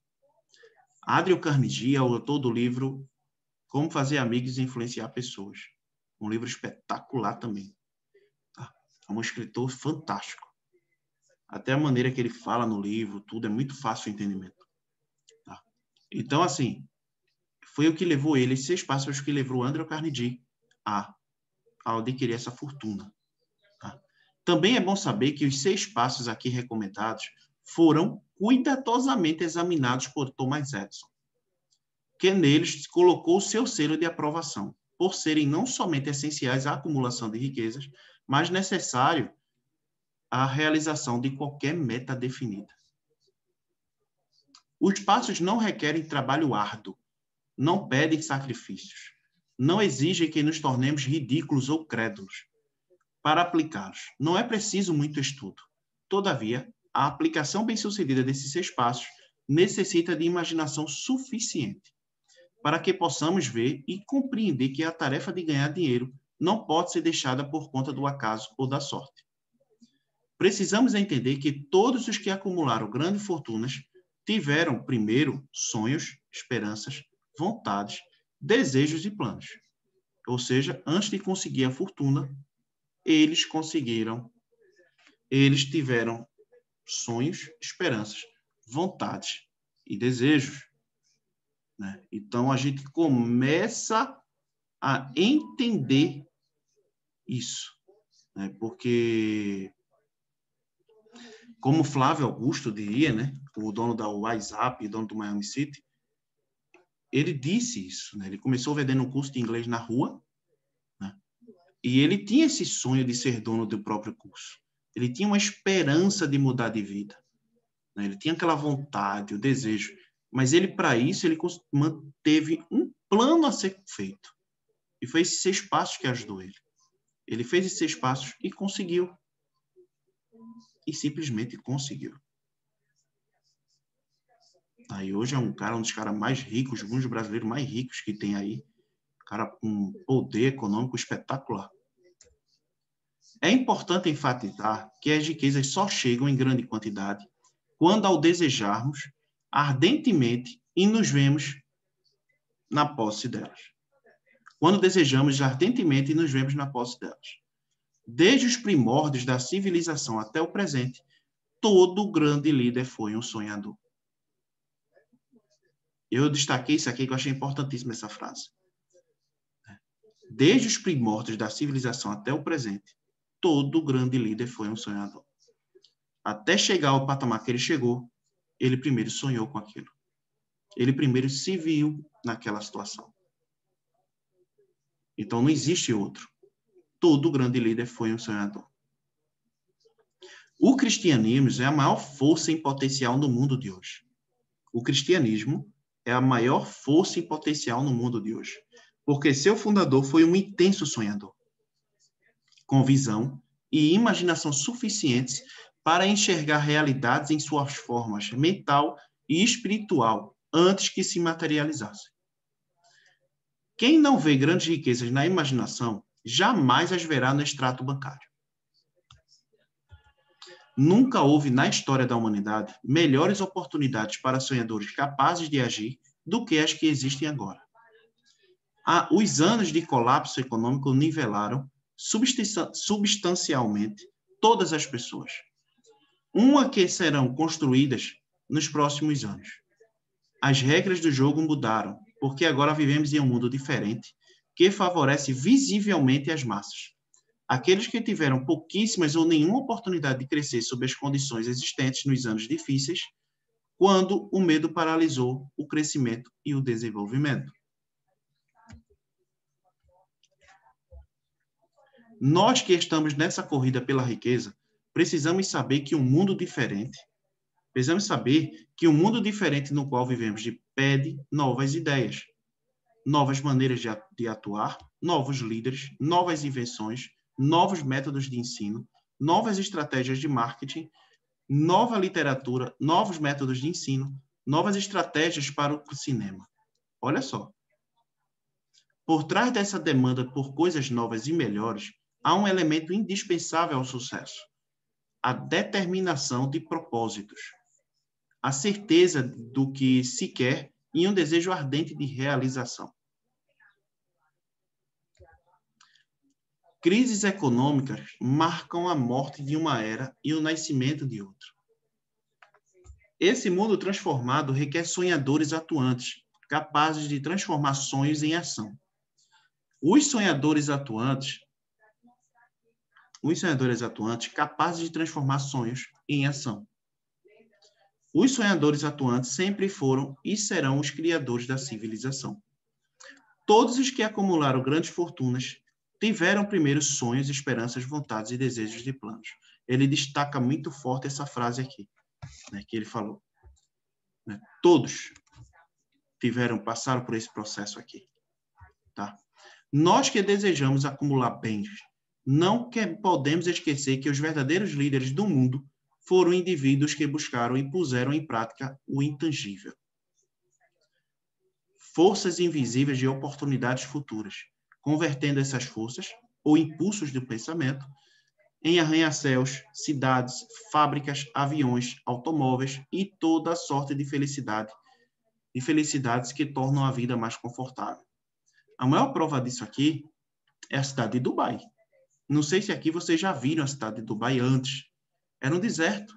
Andrew Carnegie é o autor do livro Como Fazer Amigos e Influenciar Pessoas. Um livro espetacular também. Tá? É um escritor fantástico. Até a maneira que ele fala no livro, tudo é muito fácil o entendimento. Tá? Então, assim, foi o que levou ele, esses 6 passos que levou Andrew Carnegie a adquirir essa fortuna. Tá? Também é bom saber que os 6 passos aqui recomendados foram cuidadosamente examinados por Thomas Edison, que neles colocou o seu selo de aprovação, por serem não somente essenciais à acumulação de riquezas, mas necessário à realização de qualquer meta definida. Os passos não requerem trabalho árduo, não pedem sacrifícios, não exigem que nos tornemos ridículos ou crédulos. Para aplicá-los, não é preciso muito estudo. Todavia, a aplicação bem-sucedida desses 6 passos necessita de imaginação suficiente para que possamos ver e compreender que a tarefa de ganhar dinheiro não pode ser deixada por conta do acaso ou da sorte. Precisamos entender que todos os que acumularam grandes fortunas tiveram, primeiro, sonhos, esperanças, vontades, desejos e planos. Ou seja, antes de conseguir a fortuna, eles tiveram sonhos, esperanças, vontades e desejos. Né? Então, a gente começa a entender isso, né? Porque, como Flávio Augusto diria, né? O dono da WhatsApp, dono do Miami City, ele disse isso, né? Ele começou vendendo um curso de inglês na rua, né? E ele tinha esse sonho de ser dono do próprio curso. Ele tinha uma esperança de mudar de vida, né? Ele tinha aquela vontade, o desejo, mas ele, para isso, ele manteve um plano a ser feito. E foi esses 6 passos que ajudou ele. Ele fez esses 6 passos e conseguiu. E simplesmente conseguiu. Aí hoje é um dos caras mais ricos, um dos brasileiros mais ricos que tem aí. Um cara com poder econômico espetacular. É importante enfatizar que as riquezas só chegam em grande quantidade quando, ao desejarmos ardentemente e nos vemos na posse delas. Quando desejamos ardentemente e nos vemos na posse delas. Desde os primórdios da civilização até o presente, todo grande líder foi um sonhador. Eu destaquei isso aqui que eu achei importantíssima essa frase. Desde os primórdios da civilização até o presente, todo grande líder foi um sonhador. Até chegar ao patamar que ele chegou, ele primeiro sonhou com aquilo. Ele primeiro se viu naquela situação. Então não existe outro. Todo grande líder foi um sonhador. O cristianismo é a maior força em potencial no mundo de hoje. O cristianismo é a maior força em potencial no mundo de hoje, porque seu fundador foi um intenso sonhador, com visão e imaginação suficientes para enxergar realidades em suas formas mental e espiritual antes que se materializassem. Quem não vê grandes riquezas na imaginação, jamais as verá no extrato bancário. Nunca houve na história da humanidade melhores oportunidades para sonhadores capazes de agir do que as que existem agora. Os anos de colapso econômico nivelaram substancialmente todas as pessoas. Uma que serão construídas nos próximos anos. As regras do jogo mudaram, porque agora vivemos em um mundo diferente que favorece visivelmente as massas. Aqueles que tiveram pouquíssimas ou nenhuma oportunidade de crescer sob as condições existentes nos anos difíceis, quando o medo paralisou o crescimento e o desenvolvimento. Nós que estamos nessa corrida pela riqueza, precisamos saber que um mundo diferente no qual vivemos pede novas ideias, novas maneiras de atuar, novos líderes, novas invenções, novos métodos de ensino, novas estratégias de marketing, nova literatura, novos métodos de ensino, novas estratégias para o cinema. Olha só. Por trás dessa demanda por coisas novas e melhores, há um elemento indispensável ao sucesso: a determinação de propósitos, a certeza do que se quer e um desejo ardente de realização. Crises econômicas marcam a morte de uma era e o nascimento de outra. Esse mundo transformado requer sonhadores atuantes, capazes de transformar sonhos em ação. Os sonhadores atuantes capazes de transformar sonhos em ação. Os sonhadores atuantes sempre foram e serão os criadores da civilização. Todos os que acumularam grandes fortunas tiveram primeiro sonhos, esperanças, vontades e desejos de planos. Ele destaca muito forte essa frase aqui, né, que ele falou. Né? Todos passaram por esse processo aqui. Tá? Nós que desejamos acumular bens, não podemos esquecer que os verdadeiros líderes do mundo foram indivíduos que buscaram e puseram em prática o intangível. Forças invisíveis de oportunidades futuras, convertendo essas forças, ou impulsos do pensamento, em arranha-céus, cidades, fábricas, aviões, automóveis e toda a sorte de felicidades que tornam a vida mais confortável. A maior prova disso aqui é a cidade de Dubai. Não sei se aqui vocês já viram a cidade de Dubai antes. Era um deserto.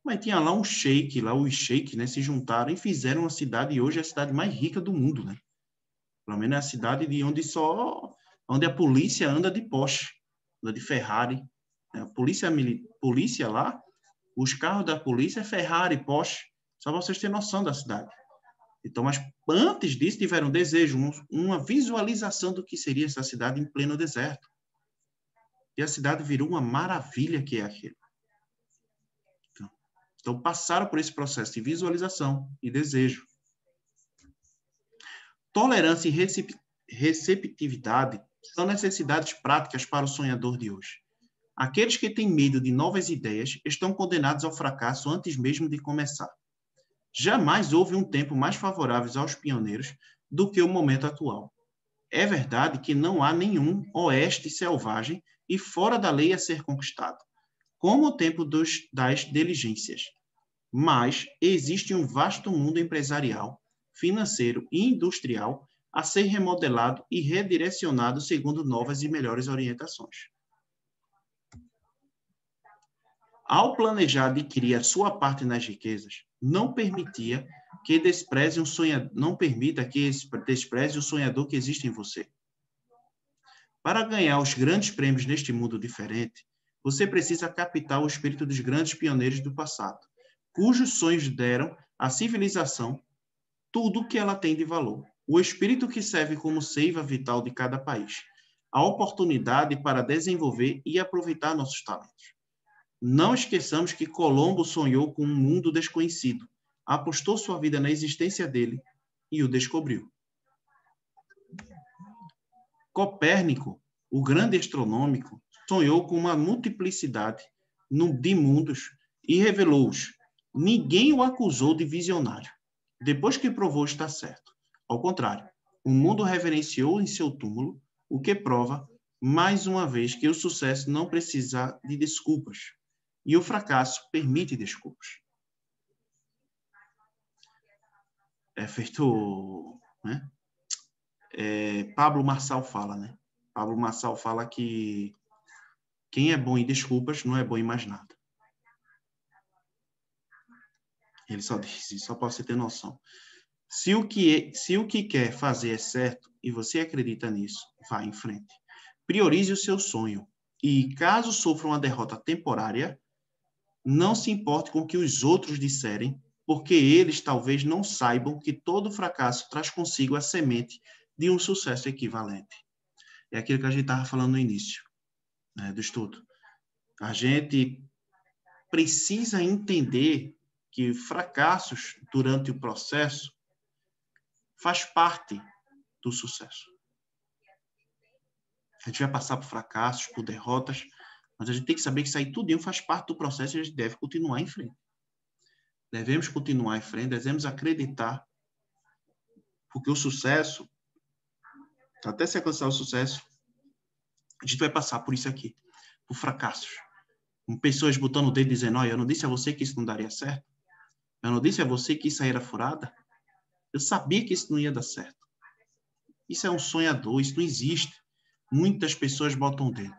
Mas tinha lá os sheiks, né, se juntaram e fizeram uma cidade, e hoje é a cidade mais rica do mundo, né? Pelo menos é a cidade onde a polícia anda de Porsche, anda de Ferrari. A polícia lá, os carros da polícia é Ferrari, Porsche, só para vocês terem noção da cidade. Então, mas antes disso tiveram um desejo, uma visualização do que seria essa cidade em pleno deserto. E a cidade virou uma maravilha que é aquilo. Então, passaram por esse processo de visualização e desejo. Tolerância e receptividade são necessidades práticas para o sonhador de hoje. Aqueles que têm medo de novas ideias estão condenados ao fracasso antes mesmo de começar. Jamais houve um tempo mais favorável aos pioneiros do que o momento atual. É verdade que não há nenhum oeste selvagem e fora da lei a ser conquistado, como o tempo das diligências. Mas existe um vasto mundo empresarial, financeiro e industrial a ser remodelado e redirecionado segundo novas e melhores orientações. Ao planejar adquirir a sua parte nas riquezas, não permita que despreze o sonhador que existe em você. Para ganhar os grandes prêmios neste mundo diferente, você precisa captar o espírito dos grandes pioneiros do passado, cujos sonhos deram à civilização tudo o que ela tem de valor. O espírito que serve como seiva vital de cada país, a oportunidade para desenvolver e aproveitar nossos talentos. Não esqueçamos que Colombo sonhou com um mundo desconhecido, apostou sua vida na existência dele e o descobriu. Copérnico, o grande astronômico, sonhou com uma multiplicidade de mundos e revelou-os. Ninguém o acusou de visionário, depois que provou estar certo. Ao contrário, o mundo reverenciou em seu túmulo, o que prova, mais uma vez, que o sucesso não precisa de desculpas e o fracasso permite desculpas. É feito, né? Pablo Marçal fala, né? Pablo Marçal fala que quem é bom em desculpas não é bom em mais nada. Ele só diz isso, só para você ter noção. Se o que quer fazer é certo e você acredita nisso, vá em frente. Priorize o seu sonho. E caso sofra uma derrota temporária, não se importe com o que os outros disserem, porque eles talvez não saibam que todo fracasso traz consigo a semente de um sucesso equivalente. É aquilo que a gente estava falando no início, né, do estudo. A gente precisa entender que fracassos durante o processo faz parte do sucesso. A gente vai passar por fracassos, por derrotas, mas a gente tem que saber que isso aí tudinho faz parte do processo e a gente deve continuar em frente. Devemos continuar em frente, devemos acreditar, porque o sucesso, até se alcançar o sucesso, a gente vai passar por isso aqui, por fracassos. Com pessoas botando o dedo dizendo, olha, eu não disse a você que isso não daria certo? Eu não disse a você que isso aí era furada? Eu sabia que isso não ia dar certo. Isso é um sonhador, isso não existe. Muitas pessoas botam o dedo.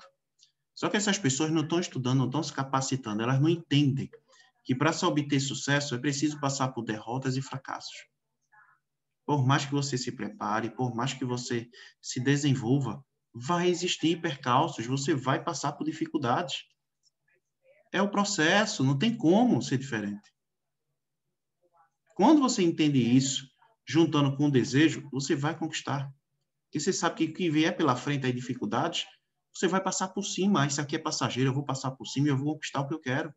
Só que essas pessoas não estão estudando, não estão se capacitando, elas não entendem que para se obter sucesso é preciso passar por derrotas e fracassos. Por mais que você se prepare, por mais que você se desenvolva, vai existir percalços, você vai passar por dificuldades. É o processo, não tem como ser diferente. Quando você entende isso, juntando com o desejo, você vai conquistar. Porque você sabe que o que vier pela frente aí dificuldades, você vai passar por cima. Isso aqui é passageiro, eu vou passar por cima e eu vou conquistar o que eu quero.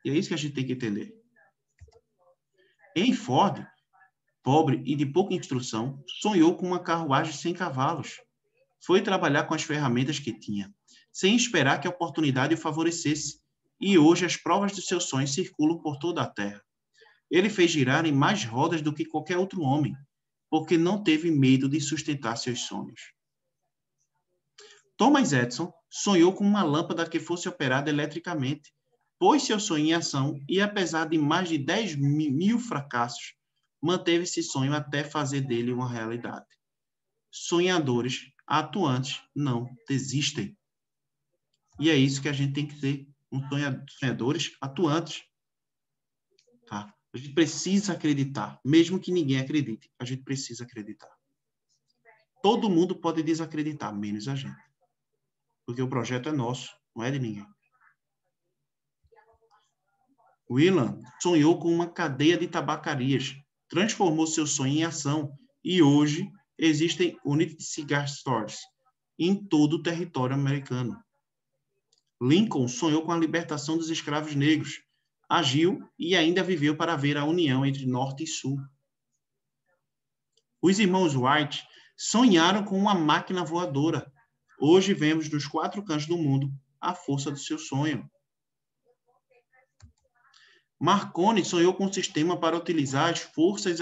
E é isso que a gente tem que entender. Henry Ford, pobre e de pouca instrução, sonhou com uma carruagem sem cavalos. Foi trabalhar com as ferramentas que tinha, sem esperar que a oportunidade o favorecesse. E hoje as provas dos seus sonhos circulam por toda a terra. Ele fez girar em mais rodas do que qualquer outro homem, porque não teve medo de sustentar seus sonhos. Thomas Edison sonhou com uma lâmpada que fosse operada eletricamente, pôs seu sonho em ação e, apesar de mais de 10 mil fracassos, manteve esse sonho até fazer dele uma realidade. Sonhadores atuantes não desistem. E é isso que a gente tem que ter, sonhadores atuantes. Tá? A gente precisa acreditar, mesmo que ninguém acredite, a gente precisa acreditar. Todo mundo pode desacreditar, menos a gente. Porque o projeto é nosso, não é de ninguém. Willan sonhou com uma cadeia de tabacarias, transformou seu sonho em ação e hoje existem Unity Cigar Stores em todo o território americano. Lincoln sonhou com a libertação dos escravos negros, agiu e ainda viveu para ver a união entre Norte e Sul. Os irmãos Wright sonharam com uma máquina voadora. Hoje vemos nos 4 cantos do mundo a força do seu sonho. Marconi sonhou com um sistema para utilizar as forças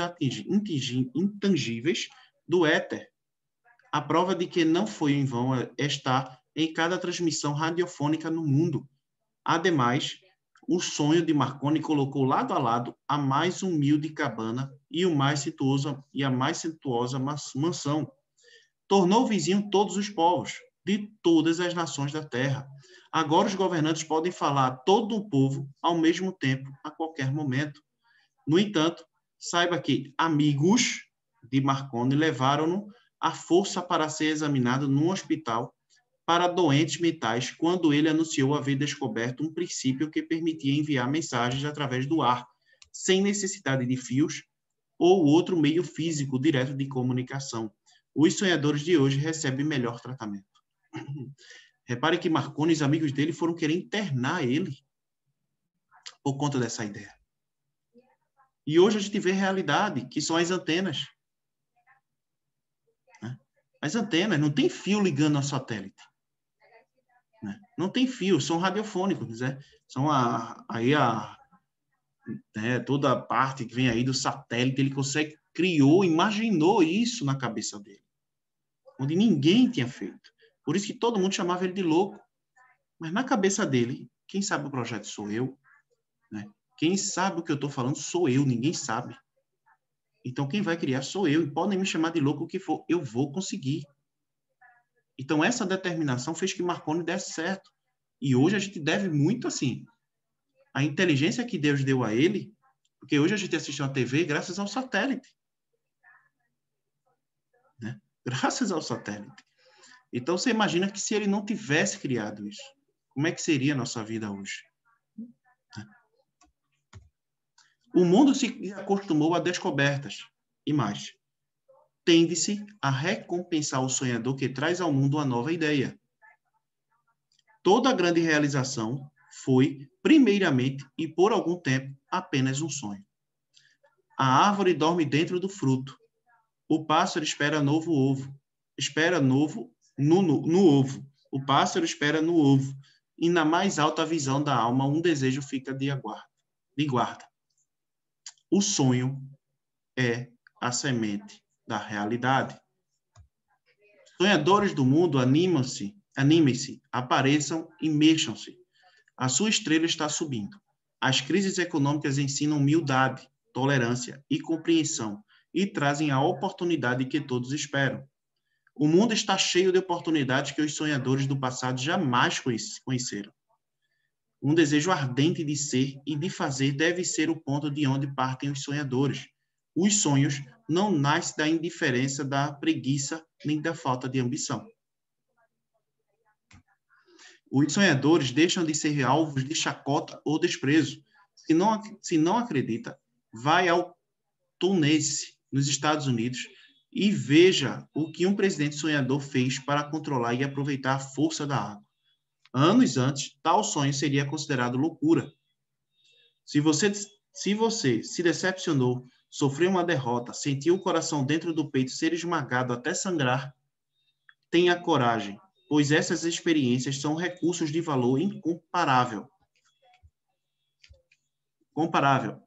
intangíveis do éter. A prova de que não foi em vão está em cada transmissão radiofônica no mundo. Ademais, o sonho de Marconi colocou lado a lado a mais humilde cabana e a mais suntuosa mansão. Tornou vizinho todos os povos, de todas as nações da terra. Agora os governantes podem falar a todo o povo ao mesmo tempo, a qualquer momento. No entanto, saiba que amigos de Marconi levaram-no à força para ser examinado num hospital para doentes mentais quando ele anunciou haver descoberto um princípio que permitia enviar mensagens através do ar, sem necessidade de fios ou outro meio físico direto de comunicação. Os sonhadores de hoje recebem melhor tratamento. Repare que Marconi e os amigos dele foram querer internar ele por conta dessa ideia. E hoje a gente vê realidade, que são as antenas. As antenas, não tem fio ligando ao satélite. Não tem fio, são radiofônicos. São toda a parte que vem aí do satélite, ele consegue criou, imaginou isso na cabeça dele, onde ninguém tinha feito. Por isso que todo mundo chamava ele de louco. Mas na cabeça dele, quem sabe o projeto sou eu, né? Quem sabe o que eu estou falando sou eu, ninguém sabe. Então, quem vai criar sou eu. E podem me chamar de louco o que for, eu vou conseguir. Então, essa determinação fez que Marconi desse certo. E hoje a gente deve muito, assim, a inteligência que Deus deu a ele, porque hoje a gente assiste uma TV graças ao satélite. Né? Graças ao satélite. Então, você imagina que se ele não tivesse criado isso, como é que seria a nossa vida hoje? O mundo se acostumou a descobertas. E mais, tende-se a recompensar o sonhador que traz ao mundo uma nova ideia. Toda grande realização foi, primeiramente e por algum tempo, apenas um sonho. A árvore dorme dentro do fruto. O pássaro espera novo ovo. Espera novo no ovo. O pássaro espera no ovo. E na mais alta visão da alma, um desejo fica de guarda. O sonho é a semente da realidade. Sonhadores do mundo, animem-se, apareçam e mexam-se. A sua estrela está subindo. As crises econômicas ensinam humildade, tolerância e compreensão e trazem a oportunidade que todos esperam. O mundo está cheio de oportunidades que os sonhadores do passado jamais conheceram. Um desejo ardente de ser e de fazer deve ser o ponto de onde partem os sonhadores. Os sonhos não nascem da indiferença, da preguiça, nem da falta de ambição. Os sonhadores deixam de ser alvos de chacota ou desprezo. Se não acredita, vai ao Tennessee, nos Estados Unidos, e veja o que um presidente sonhador fez para controlar e aproveitar a força da água. Anos antes, tal sonho seria considerado loucura. Se você se decepcionou, sofreu uma derrota, sentiu o coração dentro do peito ser esmagado até sangrar, tenha coragem, pois essas experiências são recursos de valor incomparável.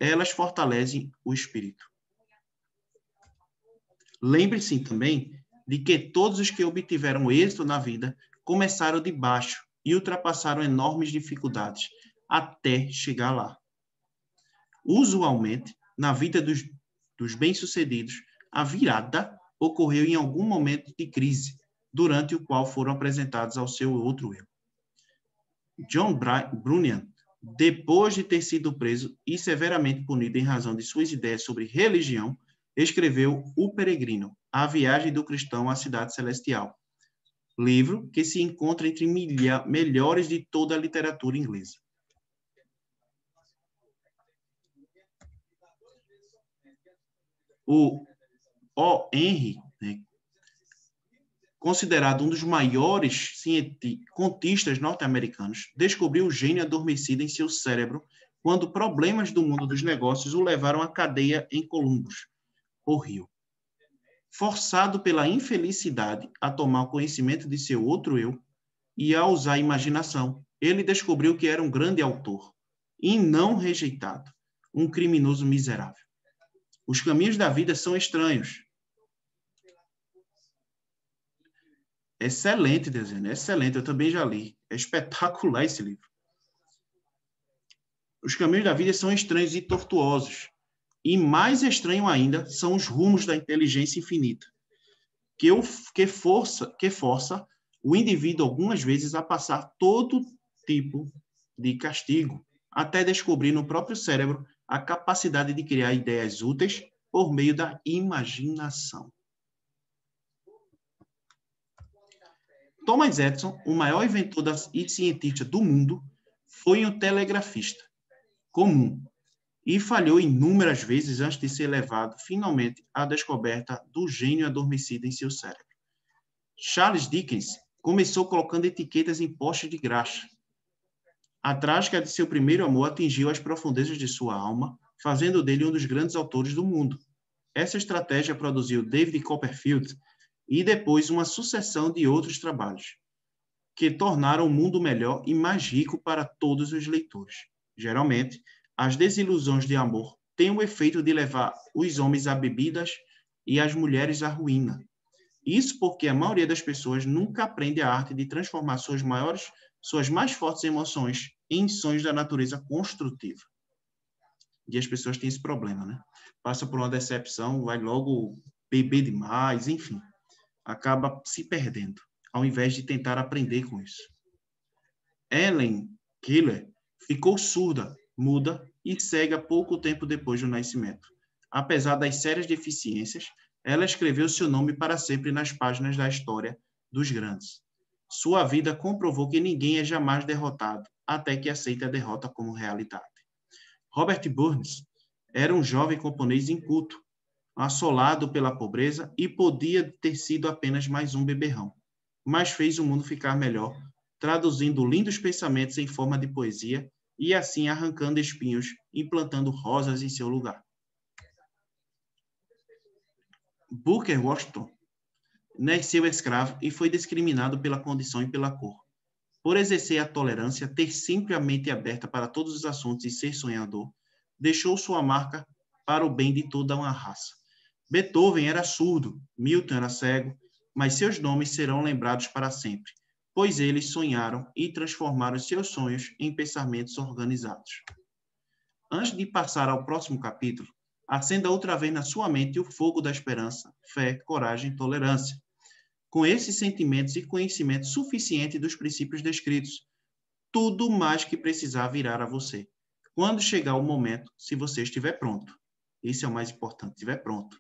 Elas fortalecem o espírito. Lembre-se também de que todos os que obtiveram êxito na vida começaram de baixo e ultrapassaram enormes dificuldades até chegar lá. Usualmente, na vida dos bem-sucedidos, a virada ocorreu em algum momento de crise, durante o qual foram apresentados ao seu outro eu. John Bunyan, depois de ter sido preso e severamente punido em razão de suas ideias sobre religião, escreveu O Peregrino, a viagem do cristão à cidade celestial, livro que se encontra entre melhores de toda a literatura inglesa. O O. Henry, considerado um dos maiores contistas norte-americanos, descobriu o gênio adormecido em seu cérebro quando problemas do mundo dos negócios o levaram à cadeia em Columbus, Ohio. Forçado pela infelicidade a tomar conhecimento de seu outro eu e a usar a imaginação, ele descobriu que era um grande autor e não rejeitado, um criminoso miserável. Os caminhos da vida são estranhos. Excelente desenho, excelente, eu também já li. É espetacular esse livro. Os caminhos da vida são estranhos e tortuosos. E mais estranho ainda são os rumos da inteligência infinita, que força o indivíduo algumas vezes a passar todo tipo de castigo, até descobrir no próprio cérebro a capacidade de criar ideias úteis por meio da imaginação. Thomas Edison, o maior inventor e cientista do mundo, foi um telegrafista comum e falhou inúmeras vezes antes de ser levado, finalmente, à descoberta do gênio adormecido em seu cérebro. Charles Dickens começou colocando etiquetas em postes de graxa. A trágica de seu primeiro amor atingiu as profundezas de sua alma, fazendo dele um dos grandes autores do mundo. Essa estratégia produziu David Copperfield e depois uma sucessão de outros trabalhos, que tornaram o mundo melhor e mais rico para todos os leitores. Geralmente, as desilusões de amor tem o efeito de levar os homens a bebidas e as mulheres à ruína. Isso porque a maioria das pessoas nunca aprende a arte de transformar suas mais fortes emoções em sonhos da natureza construtiva. E as pessoas têm esse problema, né? Passa por uma decepção, vai logo beber demais, enfim. Acaba se perdendo, ao invés de tentar aprender com isso. Helen Keller ficou surda, muda e cega pouco tempo depois do nascimento. Apesar das sérias deficiências, ela escreveu seu nome para sempre nas páginas da história dos grandes. Sua vida comprovou que ninguém é jamais derrotado, até que aceita a derrota como realidade. Robert Burns era um jovem camponês inculto, assolado pela pobreza e podia ter sido apenas mais um beberrão, mas fez o mundo ficar melhor, traduzindo lindos pensamentos em forma de poesia e assim arrancando espinhos e plantando rosas em seu lugar. Booker Washington nasceu escravo e foi discriminado pela condição e pela cor. Por exercer a tolerância, ter sempre a mente aberta para todos os assuntos e ser sonhador, deixou sua marca para o bem de toda uma raça. Beethoven era surdo, Milton era cego, mas seus nomes serão lembrados para sempre, pois eles sonharam e transformaram seus sonhos em pensamentos organizados. Antes de passar ao próximo capítulo, acenda outra vez na sua mente o fogo da esperança, fé, coragem e tolerância. Com esses sentimentos e conhecimento suficiente dos princípios descritos, tudo mais que precisar virá a você. Quando chegar o momento, se você estiver pronto. Esse é o mais importante, estiver pronto.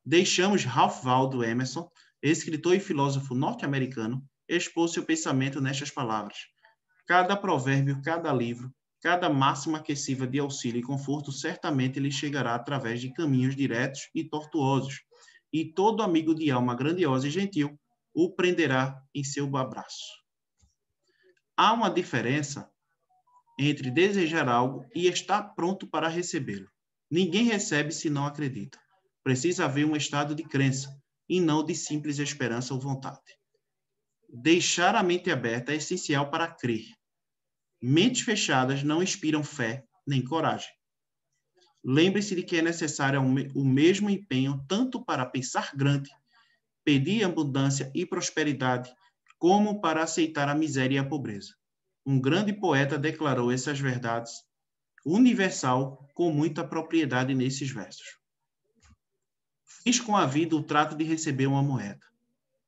Deixamos Ralph Waldo Emerson, escritor e filósofo norte-americano, expor seu pensamento nestas palavras. Cada provérbio, cada livro, cada máxima que sirva de auxílio e conforto certamente lhe chegará através de caminhos diretos e tortuosos, e todo amigo de alma grandiosa e gentil o prenderá em seu abraço. Há uma diferença entre desejar algo e estar pronto para recebê-lo. Ninguém recebe se não acredita. Precisa haver um estado de crença e não de simples esperança ou vontade. Deixar a mente aberta é essencial para crer. Mentes fechadas não inspiram fé nem coragem. Lembre-se de que é necessário o mesmo empenho tanto para pensar grande, pedir abundância e prosperidade, como para aceitar a miséria e a pobreza. Um grande poeta declarou essas verdades universal com muita propriedade nesses versos. Fiz com a vida o trato de receber uma moeda,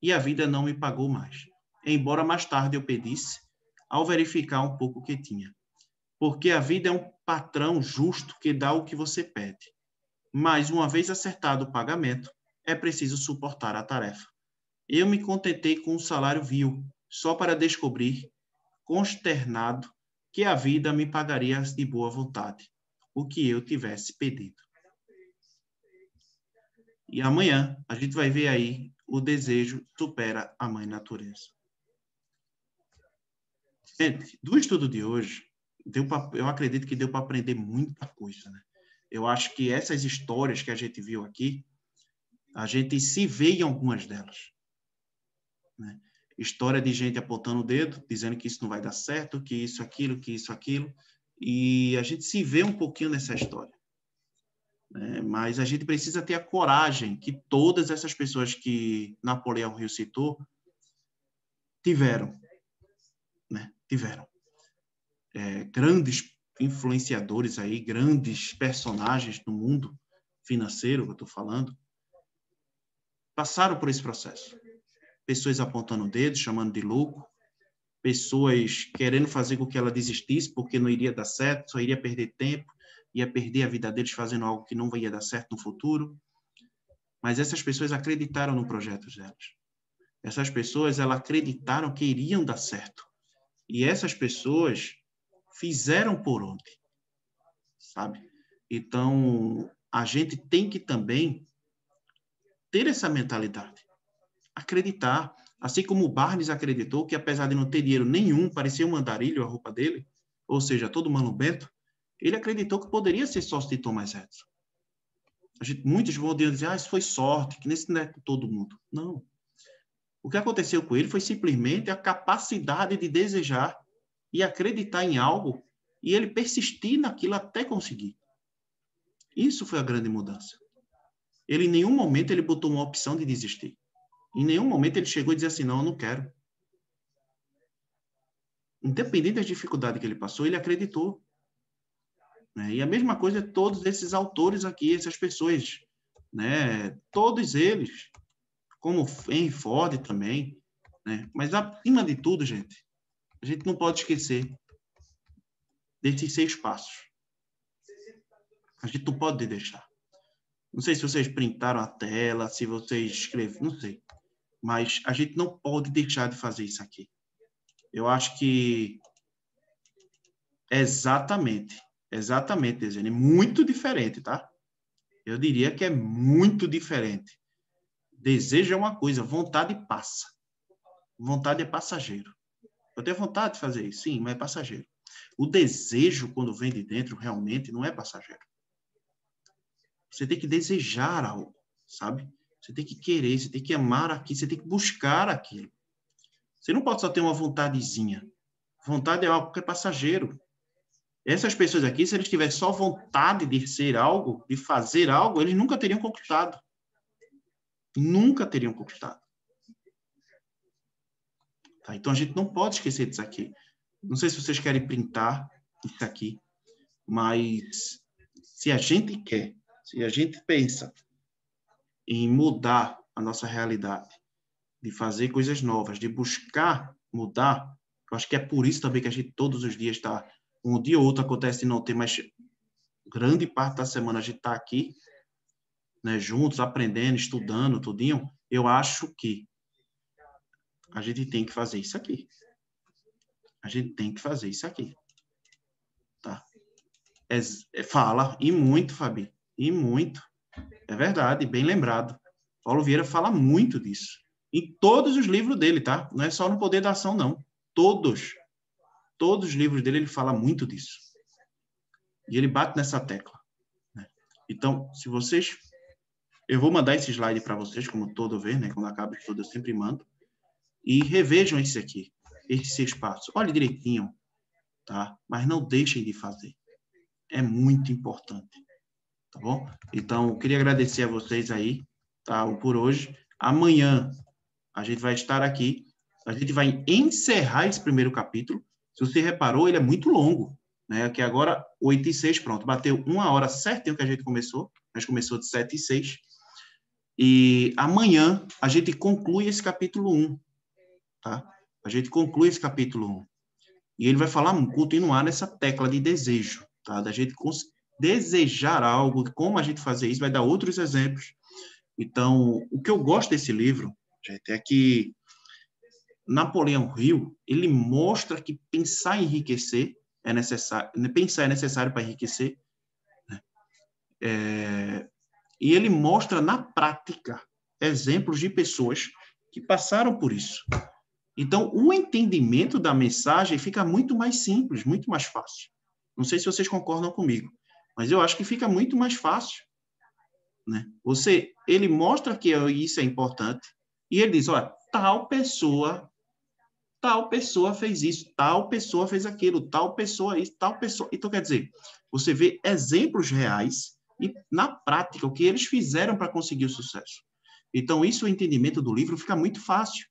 e a vida não me pagou mais, embora mais tarde eu pedisse, ao verificar um pouco o que tinha. Porque a vida é um patrão justo que dá o que você pede. Mas, uma vez acertado o pagamento, é preciso suportar a tarefa. Eu me contentei com um salário vil, só para descobrir, consternado, que a vida me pagaria de boa vontade, o que eu tivesse pedido. E amanhã a gente vai ver aí o desejo supera a mãe natureza. Gente, do estudo de hoje, eu acredito que deu para aprender muita coisa, né? Eu acho que essas histórias que a gente viu aqui, a gente se vê em algumas delas, né? História de gente apontando o dedo, dizendo que isso não vai dar certo, que isso, aquilo, e a gente se vê um pouquinho nessa história. Mas a gente precisa ter a coragem que todas essas pessoas que Napoleão Hill citou tiveram, né? Tiveram. Grandes influenciadores aí, grandes personagens no mundo financeiro, que eu estou falando, passaram por esse processo. Pessoas apontando o dedo, chamando de louco, pessoas querendo fazer com que ela desistisse porque não iria dar certo, só iria perder tempo, ia perder a vida deles fazendo algo que não ia dar certo no futuro. Mas essas pessoas acreditaram no projeto delas. Essas pessoas, elas acreditaram que iriam dar certo. E essas pessoas fizeram por onde, sabe? Então, a gente tem que também ter essa mentalidade. Acreditar. Assim como o Barnes acreditou que, apesar de não ter dinheiro nenhum, parecia um andarilho a roupa dele, ou seja, todo malubento, ele acreditou que poderia ser sócio de Thomas Edison. Muitos vão dizer, isso foi sorte, que nesse não é com todo mundo. Não. O que aconteceu com ele foi simplesmente a capacidade de desejar e acreditar em algo e ele persistir naquilo até conseguir. Isso foi a grande mudança. Ele, em nenhum momento, ele botou uma opção de desistir. Em nenhum momento ele chegou e disse assim, não, eu não quero. Independente das dificuldades que ele passou, ele acreditou. Né? E a mesma coisa todos esses autores aqui, essas pessoas, né? Todos eles, como Henry Ford também, né? Mas acima de tudo, gente, a gente não pode esquecer desses 6 passos. A gente não pode deixar. Não sei se vocês printaram a tela, se vocês escreveram, não sei. Mas a gente não pode deixar de fazer isso aqui. Eu acho que exatamente, Dezene, muito diferente, tá? Eu diria que é muito diferente. Desejo é uma coisa, vontade passa. Vontade é passageiro. Eu tenho vontade de fazer isso, sim, mas é passageiro. O desejo, quando vem de dentro, realmente não é passageiro. Você tem que desejar algo, sabe? Você tem que querer, você tem que amar aquilo, você tem que buscar aquilo. Você não pode só ter uma vontadezinha. Vontade é algo que é passageiro. Essas pessoas aqui, se eles tivessem só vontade de ser algo, de fazer algo, eles nunca teriam conquistado. Nunca teriam conquistado. Tá? Então, a gente não pode esquecer disso aqui. Não sei se vocês querem printar isso aqui, mas se a gente quer, se a gente pensa em mudar a nossa realidade, de fazer coisas novas, de buscar mudar, eu acho que é por isso também que a gente todos os dias está, um dia ou outro acontece de não ter, mas grande parte da semana a gente está aqui, né, juntos, aprendendo, estudando, tudinho. Eu acho que a gente tem que fazer isso aqui. A gente tem que fazer isso aqui. Tá? Fala, e muito, Fabi, e muito. É verdade, bem lembrado. Paulo Vieira fala muito disso. Em todos os livros dele, tá? Não é só no Poder da Ação, não. Todos os livros dele, ele fala muito disso. E ele bate nessa tecla. Né? Então, se vocês... Eu vou mandar esse slide para vocês, como todo vez, né? Quando acaba o estudo, eu sempre mando. E revejam esse aqui, esses 6 passos. Olhe direitinho, tá? Mas não deixem de fazer. É muito importante. Tá bom? Então, eu queria agradecer a vocês aí, tá? Por hoje. Amanhã, a gente vai estar aqui. A gente vai encerrar esse primeiro capítulo. Se você reparou, ele é muito longo, né? Aqui agora, 8h06, pronto. Bateu 1 hora certinho que a gente começou. A gente começou de 7h06. E amanhã, a gente conclui esse capítulo 1, tá? A gente conclui esse capítulo 1. E ele vai falar, continuar nessa tecla de desejo, tá? Da gente desejar algo, como a gente fazer isso, vai dar outros exemplos. Então, o que eu gosto desse livro, gente, é que Napoleão Hill, ele mostra que pensar em enriquecer é necessário, pensar é necessário para enriquecer, né? E ele mostra na prática exemplos de pessoas que passaram por isso. Então, o entendimento da mensagem fica muito mais simples, muito mais fácil. Não sei se vocês concordam comigo, mas eu acho que fica muito mais fácil, né? Ele mostra que isso é importante e ele diz, olha, tal pessoa fez isso, tal pessoa fez aquilo, tal pessoa isso, tal pessoa... Então, quer dizer, você vê exemplos reais e, na prática, o que eles fizeram para conseguir o sucesso. Então, isso, o entendimento do livro fica muito fácil.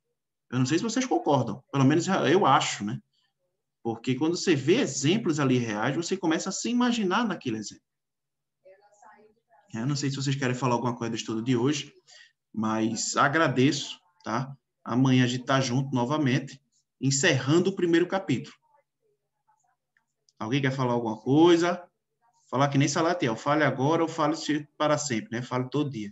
Eu não sei se vocês concordam, pelo menos eu acho, né? Porque quando você vê exemplos ali reais, você começa a se imaginar naquele exemplo. Eu não sei se vocês querem falar alguma coisa do estudo de hoje, mas agradeço, tá? Amanhã a gente está junto novamente, encerrando o primeiro capítulo. Alguém quer falar alguma coisa? Falar que nem Salatiel, fale agora ou fale para sempre, né? Fale todo dia.